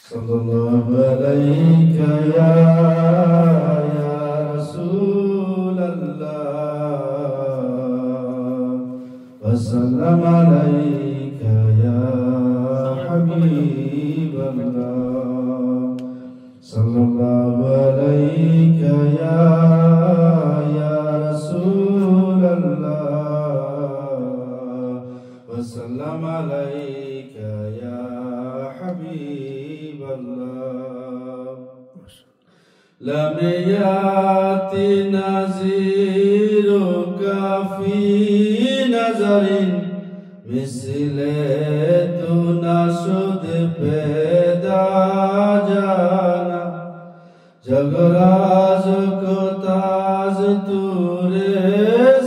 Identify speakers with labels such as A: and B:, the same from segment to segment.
A: सल्लल्लाहु अलैका या रसूल अल्लाह वसल्लम अलैका या हबीब अल्लाह सल्लल्लाहु अलैका या रसूल अल्लाह वसल्लम अलैका या हबीब अल्लाह लम याति नज़ीरुका फी नज़रिन मिसले तू नशुद पैदा जाना जगराज को ताज तूरे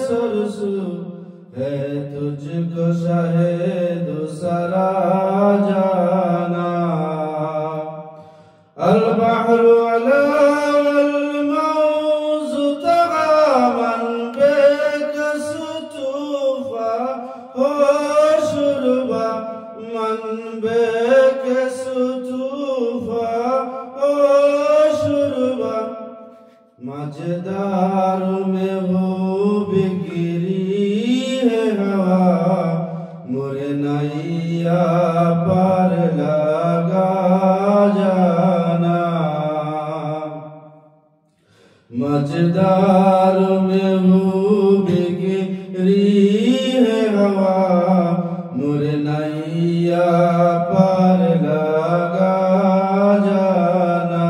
A: सरसू है तुझको शाहिद सरा जाना अल बहरु अला वल मौज तगामन बेकसुतुफा हो शुरबा मन बेकसुतुफा हो शुरबा मजेदार में हो बिगरी है हवा मुरे नैया पर लगा जाना मजेदार में हो बिगरी है हवा मुरे नैया पर लगा जाना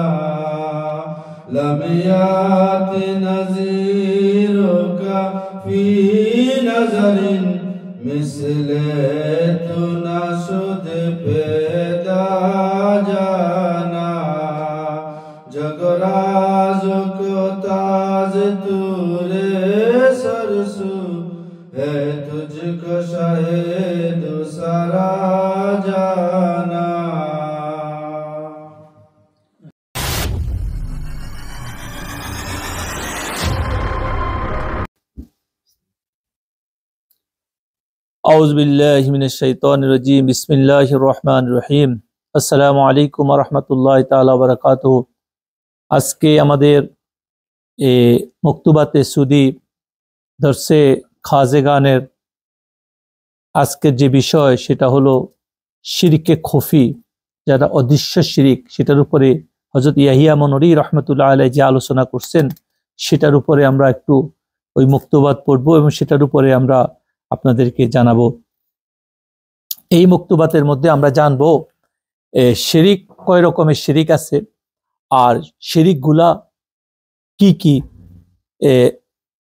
A: लमियात नज़ीरुका फी नज़रिन मिसले तू नशुद पैदा जाना जगराज को ताज तूरे सरसू है तुझको शाहिद सरा जाना
B: আউযু বিল্লাহি মিনাশ শাইতানির রাজীম বিসমিল্লাহির রহমানির রহিম আসসালামু আলাইকুম ওয়া রাহমাতুল্লাহি তাআলা ওয়া বারাকাতুহু আজকে আমাদের মকতুবাতে সুদি দর্সে খাজেগানের আজকের যে বিষয় সেটা হলো শিরকে খফি যারা অদৃশ্য শিরিক সেটার উপরে হযরত ইয়াহিয়া মনরি রাহমাতুল্লাহ আলাইহি যে আলোচনা করছেন সেটার উপরে আমরা একটু ওই মকতুবাত পড়ব এবং সেটার উপরে আমরা আপনাদেরকে জানাবো এই মকতুবাতের মধ্যে আমরা জানবো শিরিক কয় রকমের শিরিক আছে আর শিরিকগুলা কি কি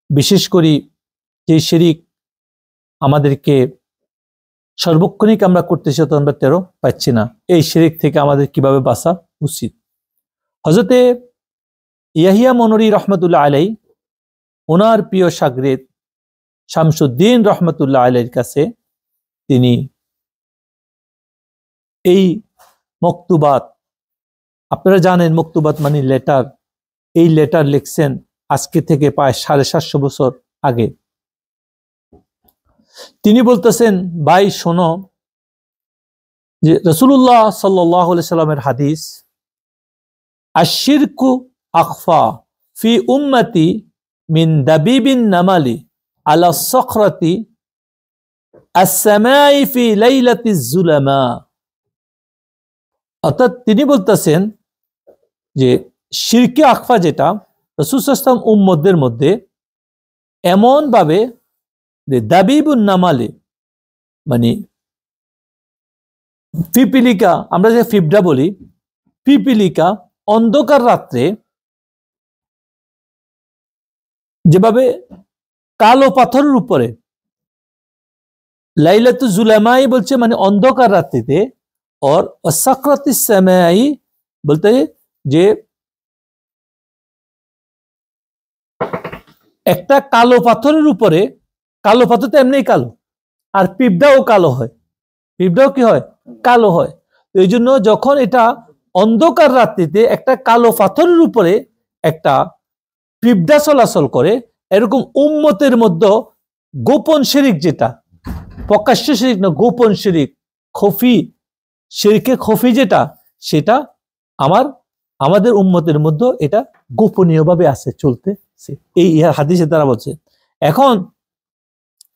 B: বিশেষ করে যে শিরিক আমাদেরকে সর্বক্ষণিক আমরা করতেছি তো আমরা টেরো পাচ্ছি না এই শিরিক থেকে আমাদের কিভাবে বাঁচা উচিত হযরতে ইয়াহিয়া মনরি রাহমাতুল্লাহ আলাইহি ওনার প্রিয় শাগরিদ শামসুদ্দিন রহমতুল্লাহ আলাইহির কাছে তিনি এই মকতুবাত আপনারা জানেন মকতুবাত মানে লেটার এই লেটার লিখছেন আজকে থেকে প্রায় 750 বছর আগে তিনি বলতেছেন ভাই শোনো যে রাসূলুল্লাহ সাল্লাল্লাহু আলাইহি সাল্লামের হাদিস আশ-শিরকু আখফা ফি উম্মতি মিন দাবিবিন নামালি আলা সখরাতি আস-সামাই ফি লাইলাতিজ যুলামা অর্থাৎ তিনি বলতেছেন যে শিরকে আকফা যেটা রাসূল সাল্লাল্লাহু আলাইহি ওয়াসাল্লাম উম্মতদের মধ্যে এমন ভাবে যে দাবিবুন নামালে মানে পিপিলিকা আমরা যে ফিবডা বলি পিপিলিকা অন্ধকার রাত্রে যেভাবে কালো পাথরের উপরে লাইলাতু যুলামাই বলছে মানে অন্ধকার রাত্রিতে और সাকরাতিস সামাই বলতে যে একটা কালো পাথরের উপরে কালো পাথর তো এমনিই কালো আর পিঁপড়াও কালো হয় পিঁপড়াও কি হয় কালো হয় তো এই জন্য যখন এটা অন্ধকার রাত্রিতে একটা কালো পাথরের উপরে একটা পিঁপড়া চলাচল করে এরকম উম্মতের মধ্যে গোপন শিরিক যেটা প্রকাশ্য শিরিক না গোপন শিরিক খফি শিরকে খফি যেটা সেটা আমাদের উম্মতের মধ্যে এটা গোপনীয়ভাবে আছে, চলতেছে, এই হাদিসের দ্বারা বলছে। এখন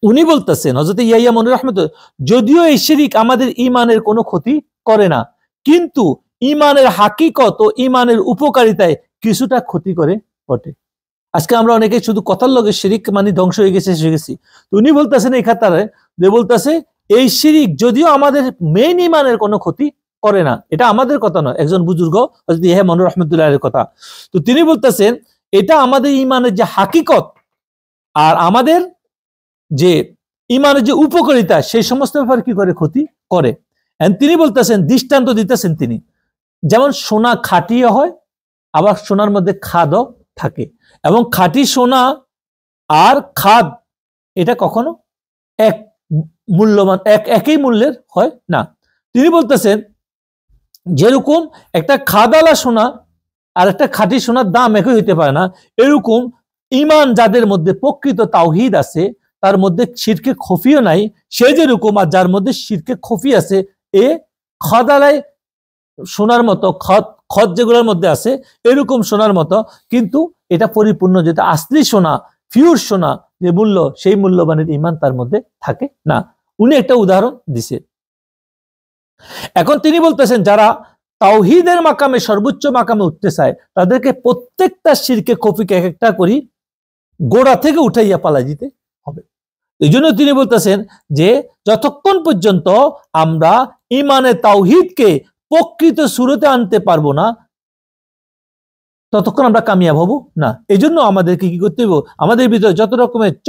B: উনি বলতেছেন হযরত ইয়াহইয়া মনির রাহমাতুল্লাহ, যদিও এই শিরক আমাদের ঈমানের কোনো ক্ষতি করে না, কিন্তু ঈমানের হাকিকত ও ঈমানের উপকারিতায় কিছুটা ক্ষতি করে বটে। আজকে আমরা অনেকে শুধু কথার লগে শিরক মানে ধ্বংস হয়ে গেছে, শেষ হয়ে গেছি। তো উনি বলতেছেন এই খাতারে যে বলতেছে এই শিরক যদিও আমাদের মেইন ঈমানের কোনো ক্ষতি করে না, এটা আমাদের কথা নয়, একজন বুজুর্গ হযরত ইয়াহইয়া মনির রাহমাতুল্লাহ এর কথা। তো তিনি বলতেছেন এটা আমাদের ঈমানের যে হাকিকত আর আমাদের যে ঈমানের যে উপকারিতা সেই সমস্ত ব্যাপারে কি করে, ক্ষতি করে। তিনি বলতেছেন, দৃষ্টান্ত দিতেছেন তিনি, যেমন সোনা খাঁটিও হয়, আবার সোনার মধ্যে খাদও থাকে, এবং খাঁটি সোনা আর খাদ এটা কখনো এক মূল্যবান একই মূল্যের হয় না। তিনি বলতেছেন যেরকম একটা খাদালা সোনা আর একটা খাঁটি সোনার দাম একই হইতে পারে না, এরকম ঈমান যাদের মধ্যে প্রকৃত তাওহীদ আছে তার মধ্যে শিরকে খফিও নাই, সে যেরকম, আর যার মধ্যে শিরকে খফি আছে এ খদালায় সোনার মতো, খদ যেগুলোর মধ্যে আছে এরকম সোনার মতো, কিন্তু এটা পরিপূর্ণ যেটা আসলি সোনা, পিওর সোনা যে মূল্য, সেই মূল্যবানের ঈমান তার মধ্যে থাকে না। উনি একটা উদাহরণ দিছে। এখন তিনি বলতেছেন যারা তাওহীদের মাকামে সর্বোচ্চ মাকামে উঠতে চায় তাদেরকে প্রত্যেকটা শিরকে খফিকে এক একটা করি গোড়া থেকে উঠাইয়া পালাই দিতে হবে। এই জন্য তিনি বলতেছেন যে যতক্ষণ পর্যন্ত আমরা ঈমানে তাওহীদকে প্রকৃত সুরতে আনতে পারবো না ততক্ষণ আমরা কামিয়াব হব না। এই জন্য আমাদেরকে কি করতে হবে, আমাদের ভিতরে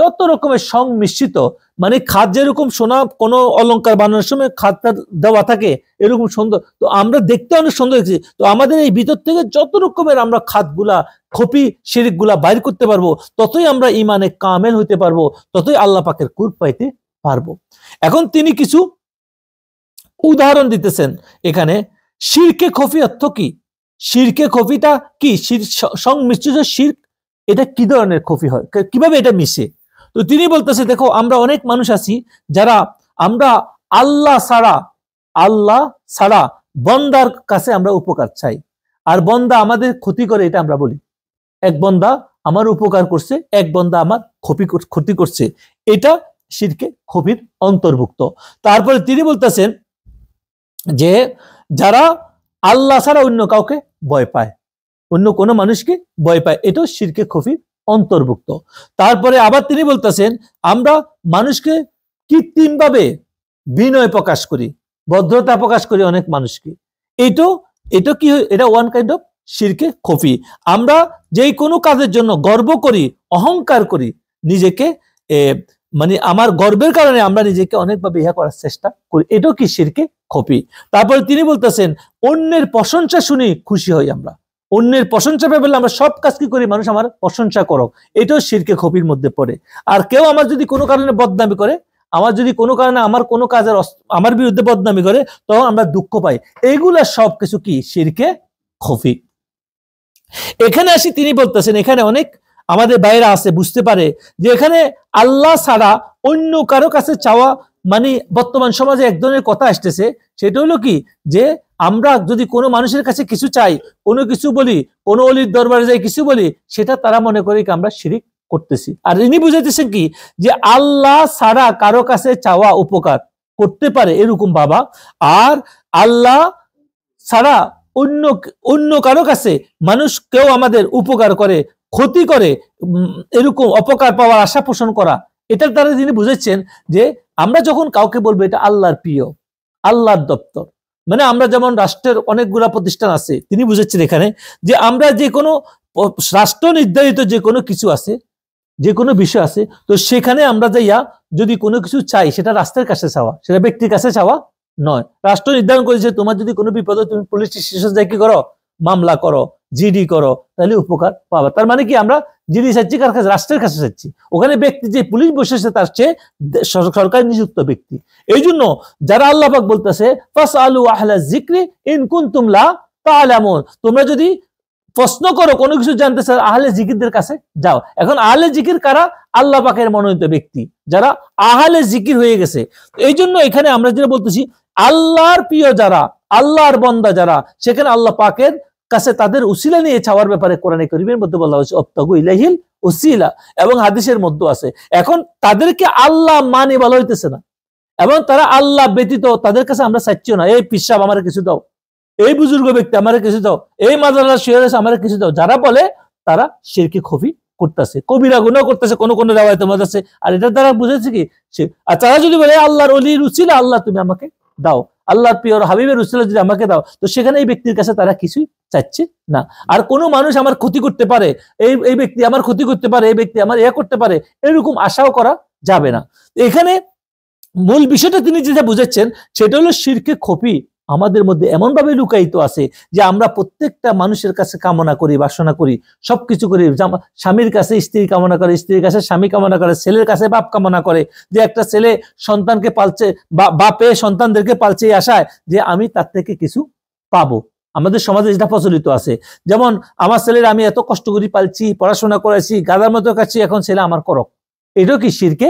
B: যত রকমের সংমিশ্রিত, মানে খাদ যেরকম সোনা কোনো অলংকার বানানোর সময় খাদটা দেওয়া থাকে এরকম সুন্দর, তো আমরা দেখতে অনেক সুন্দর দেখছি, তো আমাদের এই ভিতর থেকে যত রকমের আমরা খাদগুলা খফি শিরকগুলা বাইর করতে পারবো, ততই আমরা ঈমানে কামেল হইতে পারবো, ততই আল্লাহ পাকের কুরব পাইতে পারবো। এখন তিনি কিছু উদাহরণ দিতেছেন এখানে। শিরকে খফি অর্থ কি? শিরকে খফিটা কি? সংমিশ্রিত শিরক, এটা কি ধরনের খফি হয়, কিভাবে এটা মিশে? তো তিনি বলতেছে দেখো, আমরা অনেক মানুষ আছি যারা আমরা আল্লাহ ছাড়া বন্দার কাছে আমরা উপকার চাই, আর বন্দা আমাদের ক্ষতি করে, এটা আমরা বলি। এক বন্দা আমার উপকার করছে, এক বন্দা আমার ক্ষতি করছে, এটা শিরকে খফির অন্তর্ভুক্ত। তারপরে তিনি বলতেছেন যে যারা আল্লাহ ছাড়া অন্য কাউকে ভয় পায়, অন্য কোনো মানুষকে ভয় পায়, এটাও শিরকে খফির অন্তর্ভুক্ত। তারপরে আবার তিনি বলতেছেন আমরা মানুষকে কৃত্রিমভাবে বিনয় প্রকাশ করি, ভদ্রতা প্রকাশ করি অনেক মানুষকে, এটা কি, এটা ওয়ান কাইন্ড অফ শিরকে খফি। আমরা যেই কোনো কাজের জন্য গর্ব করি, অহংকার করি, নিজেকে মানে আমার গর্বের কারণে আমরা নিজেকে অনেকভাবে ইহা করার চেষ্টা করি, এটাও কি শিরকে খফি। তারপরে তিনি বলতেছেন অন্যের প্রশংসা শুনি খুশি হই, আমরা অন্যের প্রশংসা পেলে আমরা সব কাজ কি করি, মানুষ আমার প্রশংসা করো, এটাও শিরকে খফির মধ্যে পড়ে। আর কেউ আমার যদি কোনো কারণে বদনামি করে, আমার যদি কোনো কারণে আমার কোনো কাজের আমার বিরুদ্ধে বদনামি করে, তখন আমরা দুঃখ পাই, এইগুলা সব কিছু কি শিরকে খফি। এখানে আসি, তিনি বলতেছেন এখানে অনেক আমাদের বাইরে আছে বুঝতে পারে যে এখানে আল্লাহ ছাড়া অন্য কারো কাছে চাওয়া, মানে বর্তমান সমাজে এক ধরনের কথা আসতেছে, সেটা হলো কি যে আমরা যদি কোনো মানুষের কাছে কিছু চাই, কোনো কিছু বলি, কোনো অলির দরবারে যাই কিছু বলি, সেটা তারা মনে করে কি আমরা শিরিক করতেছি। আর ইনি বুঝাইতেছেন কি যে আল্লাহ ছাড়া কারো কাছে চাওয়া উপকার করতে পারে এরকম বাবা, আর আল্লাহ ছাড়া অন্য কারো কাছে মানুষ কেউ আমাদের উপকার করে, ক্ষতি করে, এরকম অপকার পাওয়ার আশা পোষণ করা, এটার দ্বারা তিনি বুঝাচ্ছেন যে আমরা যখন কাউকে বলবো এটা আল্লাহর প্রিয়, আল্লাহর দপ্তর, মানে আমরা যেমন রাষ্ট্রের অনেকগুলা প্রতিষ্ঠান আছে, তিনি বুঝাচ্ছেন এখানে যে আমরা যে কোনো রাষ্ট্র নির্ধারিত যে কোনো কিছু আছে, যে কোনো বিষয় আছে, তো সেখানে আমরা যাইয়া যদি কোনো কিছু চাই, সেটা রাষ্ট্রের কাছে চাওয়া, সেটা ব্যক্তির কাছে চাওয়া নয়। রাষ্ট্র নির্ধারণ করেছে তোমার যদি কোনো বিপদ হয় তুমি পুলিশ স্টেশন যাই কি করো, মামলা করো, জিডি করো, তাহলে উপকার পাবা। তার মানে কি আমরা জিডি চাচ্ছি কার কাছে, রাষ্ট্রের কাছে চাচ্ছি, ওখানে ব্যক্তি যে পুলিশ বসেছে তার চেয়ে সরকার নিযুক্ত ব্যক্তি। এই জন্য যারা আল্লাহ পাক বলতেছে ফাসআলু আহলা যিকরি ইন কুনতুম লা তা'লামুন, তোমরা যদি প্রশ্ন করো কোনো কিছু জানতে চাও আহলে জিকিরদের কাছে যাও। এখন আহলে জিকির কারা? আল্লাহ পাকের মনোনীত ব্যক্তি যারা আহলে জিকির হয়ে গেছে। এই জন্য এখানে আমরা যেটা বলতেছি আল্লাহর প্রিয় যারা, আল্লাহর বান্দা যারা, সেখানে আল্লাহ পাকের কাছে তাদের উসিলা নিয়ে চাওয়ার ব্যাপারে কোরআনে কারীমের মধ্যে বলা হয়েছে অবতাগু ইলাইহিল উসিলা, এবং হাদিসের মধ্যে আছে। এখন তাদেরকে আল্লাহ মানে বলা হইতেছে না, এবং তারা আল্লাহ ব্যতীত তাদের কাছে আমরা চাইছিও না, এই পিসাব আমার কিছু দাও, এই বুজুর্গ ব্যক্তি আমার কিছু দাও, এই মাজারা শুয়ে রয়েছে আমার কিছু দাও, যারা বলে তারা শিরকে খফি করতেছে, কবিরা গুনাহ করতেছে, কোন কোন রাওয়ায়াতে মধ্যে আছে। আর এটা দ্বারা বুঝেছে কি, আর তারা যদি বলে আল্লাহর ওলির উসিলা আল্লাহ তুমি আমাকে দাও, আল্লাহর প্রিয় হাবিবের উসিলা যদি আমাকে দাও, তো সেখানে এই ব্যক্তির কাছে তারা কিছুই চাচ্ছে না। আর কোন মানুষ আমার ক্ষতি করতে পারে, এই ব্যক্তি আমার ক্ষতি করতে পারে, এই ব্যক্তি আমার করতে পারে, এরকম আশাও করা যাবে না। এখানে মূল বিষয়টা তিনি যেটা বুঝাচ্ছেন সেটা হলো শিরকে খফি আমাদের মধ্যে এমন ভাবে লুকায়িত আছে যে আমরা প্রত্যেকটা মানুষের কাছে কামনা করি, বাসনা করি, সবকিছু করি। স্বামীর কাছে স্ত্রী কামনা করে, স্ত্রীর কাছে স্বামী কামনা করে, ছেলের কাছে বাপ কামনা করে, যে একটা ছেলে সন্তানকে পালছে, বাপে সন্তানদেরকে পালছে এই আশায় যে আমি তার থেকে কিছু পাবো। আমাদের সমাজে যেটা প্রচলিত আছে, যেমন আমার ছেলের আমি এত কষ্ট করি পালছি, পড়াশোনা করেছি, গাদার মতো কাছে, এখন ছেলে আমার করক, এটাও কি শিরকে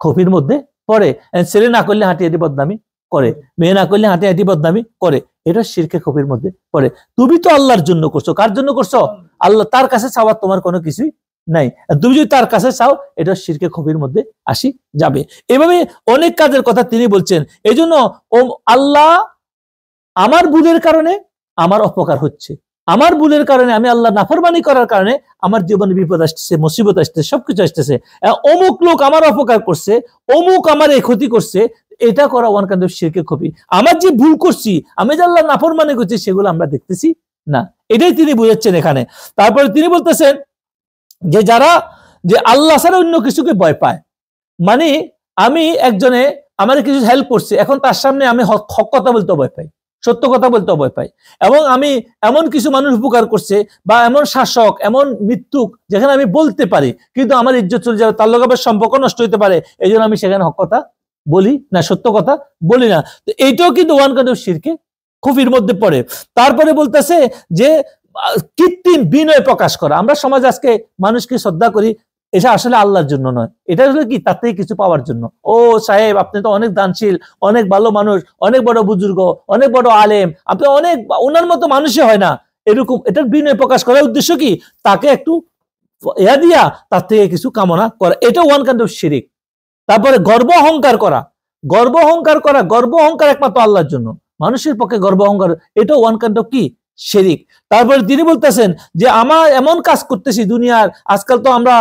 B: খফির মধ্যে পড়ে। ছেলে না করলে হাঁটিহাঁটি বদনামি করে, মেয়ে না করলে হাঁটিহাঁটি বদনামি করে, এটা শিরকে খফির মধ্যে পড়ে। তুমি তো আল্লাহর জন্য করছো, কার জন্য করছো? আল্লাহ, তার কাছে চাওয়ার তোমার কোনো কিছুই নাই, তুমি যদি তার কাছে চাও এটা শিরকে খফির মধ্যে আসি যাবে। এভাবে অনেক কাজের কথা তিনি বলছেন। এই জন্য আল্লাহ আমার ভুলের কারণে আমার অপকার হচ্ছে, আমার ভুলের কারণে আমি আল্লাহ নাফরমানি করার কারণে আমার জীবনে বিপদ আসতেছে, মুসিবত আসতেছে, সবকিছু আসতেছে, অমুক লোক আমার অপকার করছে, অমুক আমার এই ক্ষতি করছে, এটা করা ওয়ান কাইন্ড অফ শিরকে খফি। আমার যে ভুল করছি, আমি যে আল্লাহ নাফরমানি করছি, সেগুলো আমরা দেখতেছি না, এটাই তিনি বুঝাচ্ছেন এখানে। তারপরে তিনি বলতেছেন যে যারা যে আল্লাহ ছাড়া অন্য কিছুকে ভয় পায়, মানে আমি একজনে আমার কিছু হেল্প করছে, এখন তার সামনে আমি হক কথা বলতে ভয় পাই, সত্য কথা বলতে ভয় পাই, এবং আমি এমন কিছু মানুষ উপকার করছে বা এমন শাসক, এমন মৃত্যুক যেখানে আমি বলতে পারি কিন্তু আমার ইজ্জত চলে যাবে, তার লগে সম্পর্ক নষ্ট হতে পারে, এই জন্য আমি সেখানে হক কথা বলি না, সত্য কথা বলি না। তো এইটাও কিন্তু ওয়ান কাইন্ড অফ শিরকে খফির মধ্যে পড়ে। তারপরে বলতেছে যে কৃত্রিম বিনয় প্রকাশ করা। আমরা সমাজে আজকে মানুষকে শ্রদ্ধা করি, এটা আসলে আল্লাহর জন্য নয়, এটা আসলে কি তার থেকে কিছু পাওয়ার জন্য। ও সাহেব, আপনি তো অনেক দানশীল, অনেক ভালো মানুষ, অনেক বড় বুজুর্গ, অনেক বড় আলেম, আপনি অনেক, ওনার মতো মানুষই হয় না, এরকম এটার বিনয় প্রকাশ করার উদ্দেশ্য কি, তাকে একটু দিয়া তার থেকে কিছু কামনা করা, এটা ওয়ান কাইন্ড অফ শিরিক। তারপরে গর্ব অহংকার করা, গর্ব অহংকার করা, গর্ব অহংকার একমাত্র আল্লাহর জন্য, মানুষের পক্ষে গর্ব অহংকার এটা ওয়ান কাইন্ড অফ কি শিরিক। তারপরে তিনি বলতেছেন যে আমার এমন কাজ করতেছি দুনিয়ার, আজকাল তো আমরা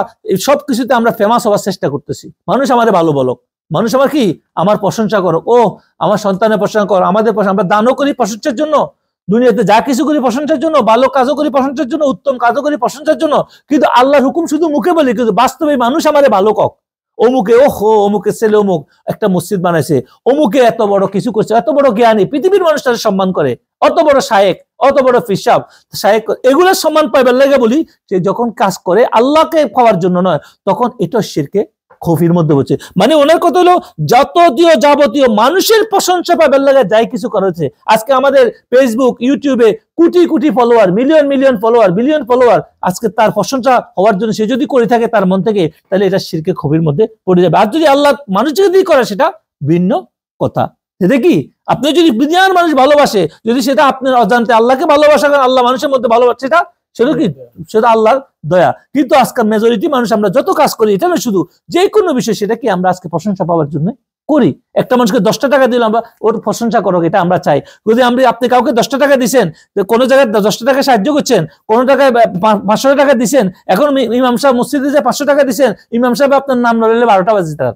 B: সবকিছুতে আমরা ফেমাস হওয়ার চেষ্টা করতেছি, মানুষ আমাদের ভালো বলক, মানুষ আমার কি আমার প্রশংসা করো, ও আমার সন্তানের প্রশংসা করো, আমাদের আমরা দানও করি প্রশংসার জন্য, দুনিয়াতে যা কিছু করি প্রশংসার জন্য, ভালো কাজও করি প্রশংসার জন্য, উত্তম কাজও করি প্রশংসার জন্য, কিন্তু আল্লাহর হুকুম শুধু মুখে বলি, কিন্তু বাস্তবে মানুষ আমাদের ভালো কক, অমুকে ওহো অমুকের ছেলে অমুক একটা মসজিদ বানাইছে, অমুকে এত বড় কিছু করছে, এত বড় জ্ঞানী, পৃথিবীর মানুষ তাদের সম্মান করে, অত বড় শায়েক, অত বড় ফিসাব শায়েক, এগুলোর সম্মান পাইবার লাগে বলি, সে যখন কাজ করে আল্লাহকে পাওয়ার জন্য নয়, তখন এটা শিরকে খফির মধ্যে হচ্ছে। মানে ওনার কথা হলো যাবতীয় মানুষের প্রশংসা পাইবার লাগে যাই কিছু করা হচ্ছে। আজকে আমাদের ফেসবুক, ইউটিউবে crore crore follower, million million follower, billion follower, আজকে তার প্রশংসা হওয়ার জন্য সে যদি করে থাকে তার মন থেকে, তাহলে এটা শিরকে খফির মধ্যে পড়ে যাবে। আর যদি আল্লাহ মানুষ যদি করে সেটা ভিন্ন কথা। সেটা কি, আপনি যদি দুনিয়ার মানুষ ভালোবাসে, যদি সেটা আপনার অজান্তে আল্লাহকে ভালোবাসা করেন, আল্লাহ মানুষের মধ্যে ভালোবাসে, সেটা কি, সেটা আল্লাহর দয়া। কিন্তু আজকাল মেজরিটি মানুষ আমরা যত কাজ করি, এটা না শুধু যে কোনো বিষয়, সেটা কি আমরা আজকে প্রশংসা পাওয়ার জন্য করি। একটা মানুষকে 10টা টাকা দিলাম, আমরা ওর প্রশংসা করো, এটা আমরা চাই। যদি আপনি কাউকে 10টা টাকা দিচ্ছেন, কোনো জায়গায় 10টা টাকা সাহায্য করছেন, কোনো টাকায় 500 টাকা দিচ্ছেন, এখন ইমাম সাহেব মসজিদে যে 500 টাকা দিচ্ছেন, ইমাম সাহেব আপনার নাম নড়লে 12টা বাজে তার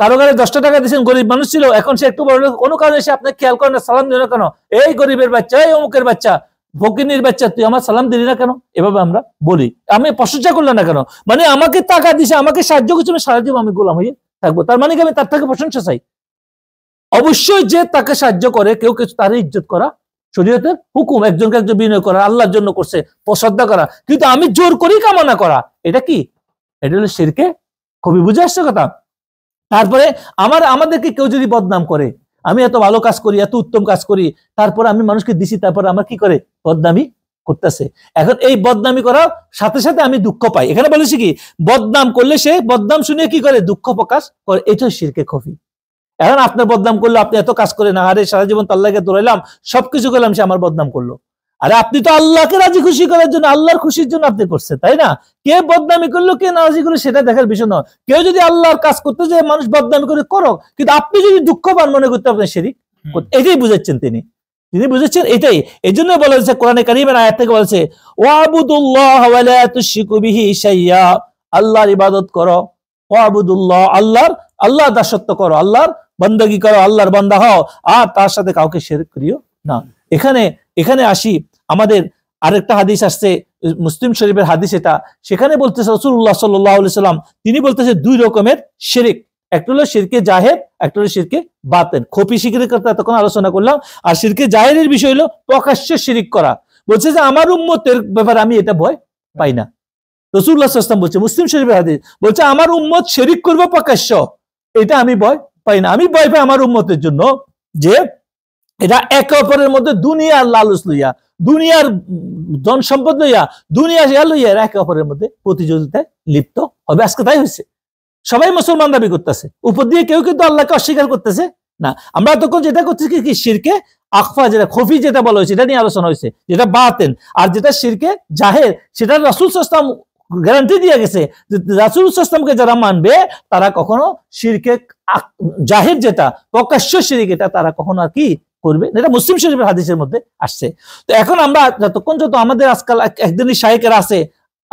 B: কারো কাছে 10টা টাকা দিচ্ছেন, গরিব মানুষ ছিল, এখন সে একটু বড়, কোনো কারণে সে আপনাকে খেয়াল করেন না, সালাম দিল না কেন, এই গরিবের বাচ্চা, এই অমুকের বাচ্চা, ফকিনীর বাচ্চা, তুই আমার সালাম দিলি না কেন, এভাবে আমরা বলি, আমি প্রশংসা করলাম না কেন, মানে আমাকে টাকা দিছে, আমাকে সাহায্য করছে, আমি সারা জীবন আমি গোলাম হয়ে থাকবো, তার মানে কি আমি তার থেকে প্রশংসা চাই? অবশ্যই যে তাকে সাহায্য করে, কেউ কিছু তার ইজ্জত করা শরীয়তের হুকুম, একজনকে একজন বিনয় করা, আল্লাহর জন্য করছে, শ্রদ্ধা করা, কিন্তু আমি জোর করি কামনা করা, এটা কি, এটা হলো শিরকে খুবই বুঝে আসছে কথা। তারপরে আমাদেরকে কেউ যদি বদনাম করে, আমি এত ভালো কাজ করি, এত উত্তম কাজ করি, তারপর আমি মানুষকে দিছি, তারপর আমার কি করে বদনামি করতেছে। এখন এই বদনামি করার সাথে সাথে আমি দুঃখ পাই। এখানে বলেছি কি, বদনাম করলে সে বদনাম শুনে কি করে, দুঃখ প্রকাশ করে, এটা শিরকে খফি। এখন আপনার বদনাম করলো, আপনি এত কাজ করে না, আরে সারা জীবন তো আল্লাহকে দৌড়াইলাম, সবকিছু করলাম, সে আমার বদনাম করলো। আরে আপনি তো আল্লাহকে রাজি খুশি করার জন্য, আল্লাহর খুশির জন্য আপনি করছেন, তাই না? কে বদনামি করলো কে নারাজি করলো সেটা দেখার বিষয় নয়। কেউ যদি আল্লাহর কাজ করতে যায়, মানুষ বদনামি করে করো, কিন্তু আপনি যদি দুঃখ পান মনে করতে, আপনার শিরিক, এটাই বুঝাচ্ছেন তিনি বুঝেছেন এটাই। এই জন্য বলা হয়েছে কোরআনে কারীমের আয়াত থেকে বলেছে, ওয়াবুদুল্লাহ ওয়া লা তুশরিকু বিহি শাইয়্যা, আল্লাহর ইবাদত করো, ওয়াবুদুল্লাহ, আল্লাহর দাসত্ব করো, আল্লাহর বান্দাগি করো, আল্লাহর বান্দা হও, আর তার সাথে কাউকে শিরক করিও না। এখানে আসি, আমাদের আরেকটা হাদিস আসছে, মুসলিম শরীফের হাদিস এটা, সেখানে বলতেছে রাসূলুল্লাহ সাল্লাল্লাহু আলাইহি সাল্লাম তিনি বলতেছে দুই রকমের শিরক, একটা হলো শিরকে জাহের, একটা হলো শিরকে বাতেন। খফি শিরকের কথা তখন আলোচনা করলাম, আর শিরকে জাহেরের বিষয় হলো প্রকাশ্য শিরিক করা। বলছে যে আমার উম্মতের ব্যাপারে আমি এটা ভয় পাই না। রাসূলুল্লাহ সাল্লাল্লাহু আলাইহি ওয়াসাল্লাম বলছে, মুসলিম শরীফের হাদিস বলছে, আমার উম্মত শিরিক করবে প্রকাশ্য, এটা আমি ভয় পাই না। আমি ভয় পাই আমার উম্মতের জন্য যে এটা একে অপরের মধ্যে দুনিয়ার লালচ লইয়া, দুনিয়ার ধন সম্পদ লইয়া, দুনিয়া লইয়া একে অপরের মধ্যে প্রতিযোগিতায় লিপ্ত হবে। আজকে তাই হয়েছে, সবাই মুসলমান দাবি করতেছে, উপর দিয়ে কেউ কিন্তু আল্লাহকে অস্বীকার করতেছে না। আমরা তখন যেটা করছি কি শিরকে আকফা, যেটা খফি যেটা বলা হয়েছে, এটা নিয়ে আলোচনা হয়েছে, যেটা বাতেন। আর যেটা শিরকে জাহের, সেটা রাসূল সাল্লাল্লাহু আলাইহি ওয়াসাল্লাম গ্যারান্টি দিয়ে গেছে যে রাসূল সাল্লাল্লাহু আলাইহি ওয়াসাল্লামকে যারা মানবে তারা কখনো শিরকে জাহের, যেটা প্রকাশ্য শিরক, এটা তারা কখনো আর কি করবে। এটা মুসলিম শরীফের হাদিসের মধ্যে আসছে। তো এখন আমরা যত আমাদের আজকাল একদিনই শায়েকেরা আছে,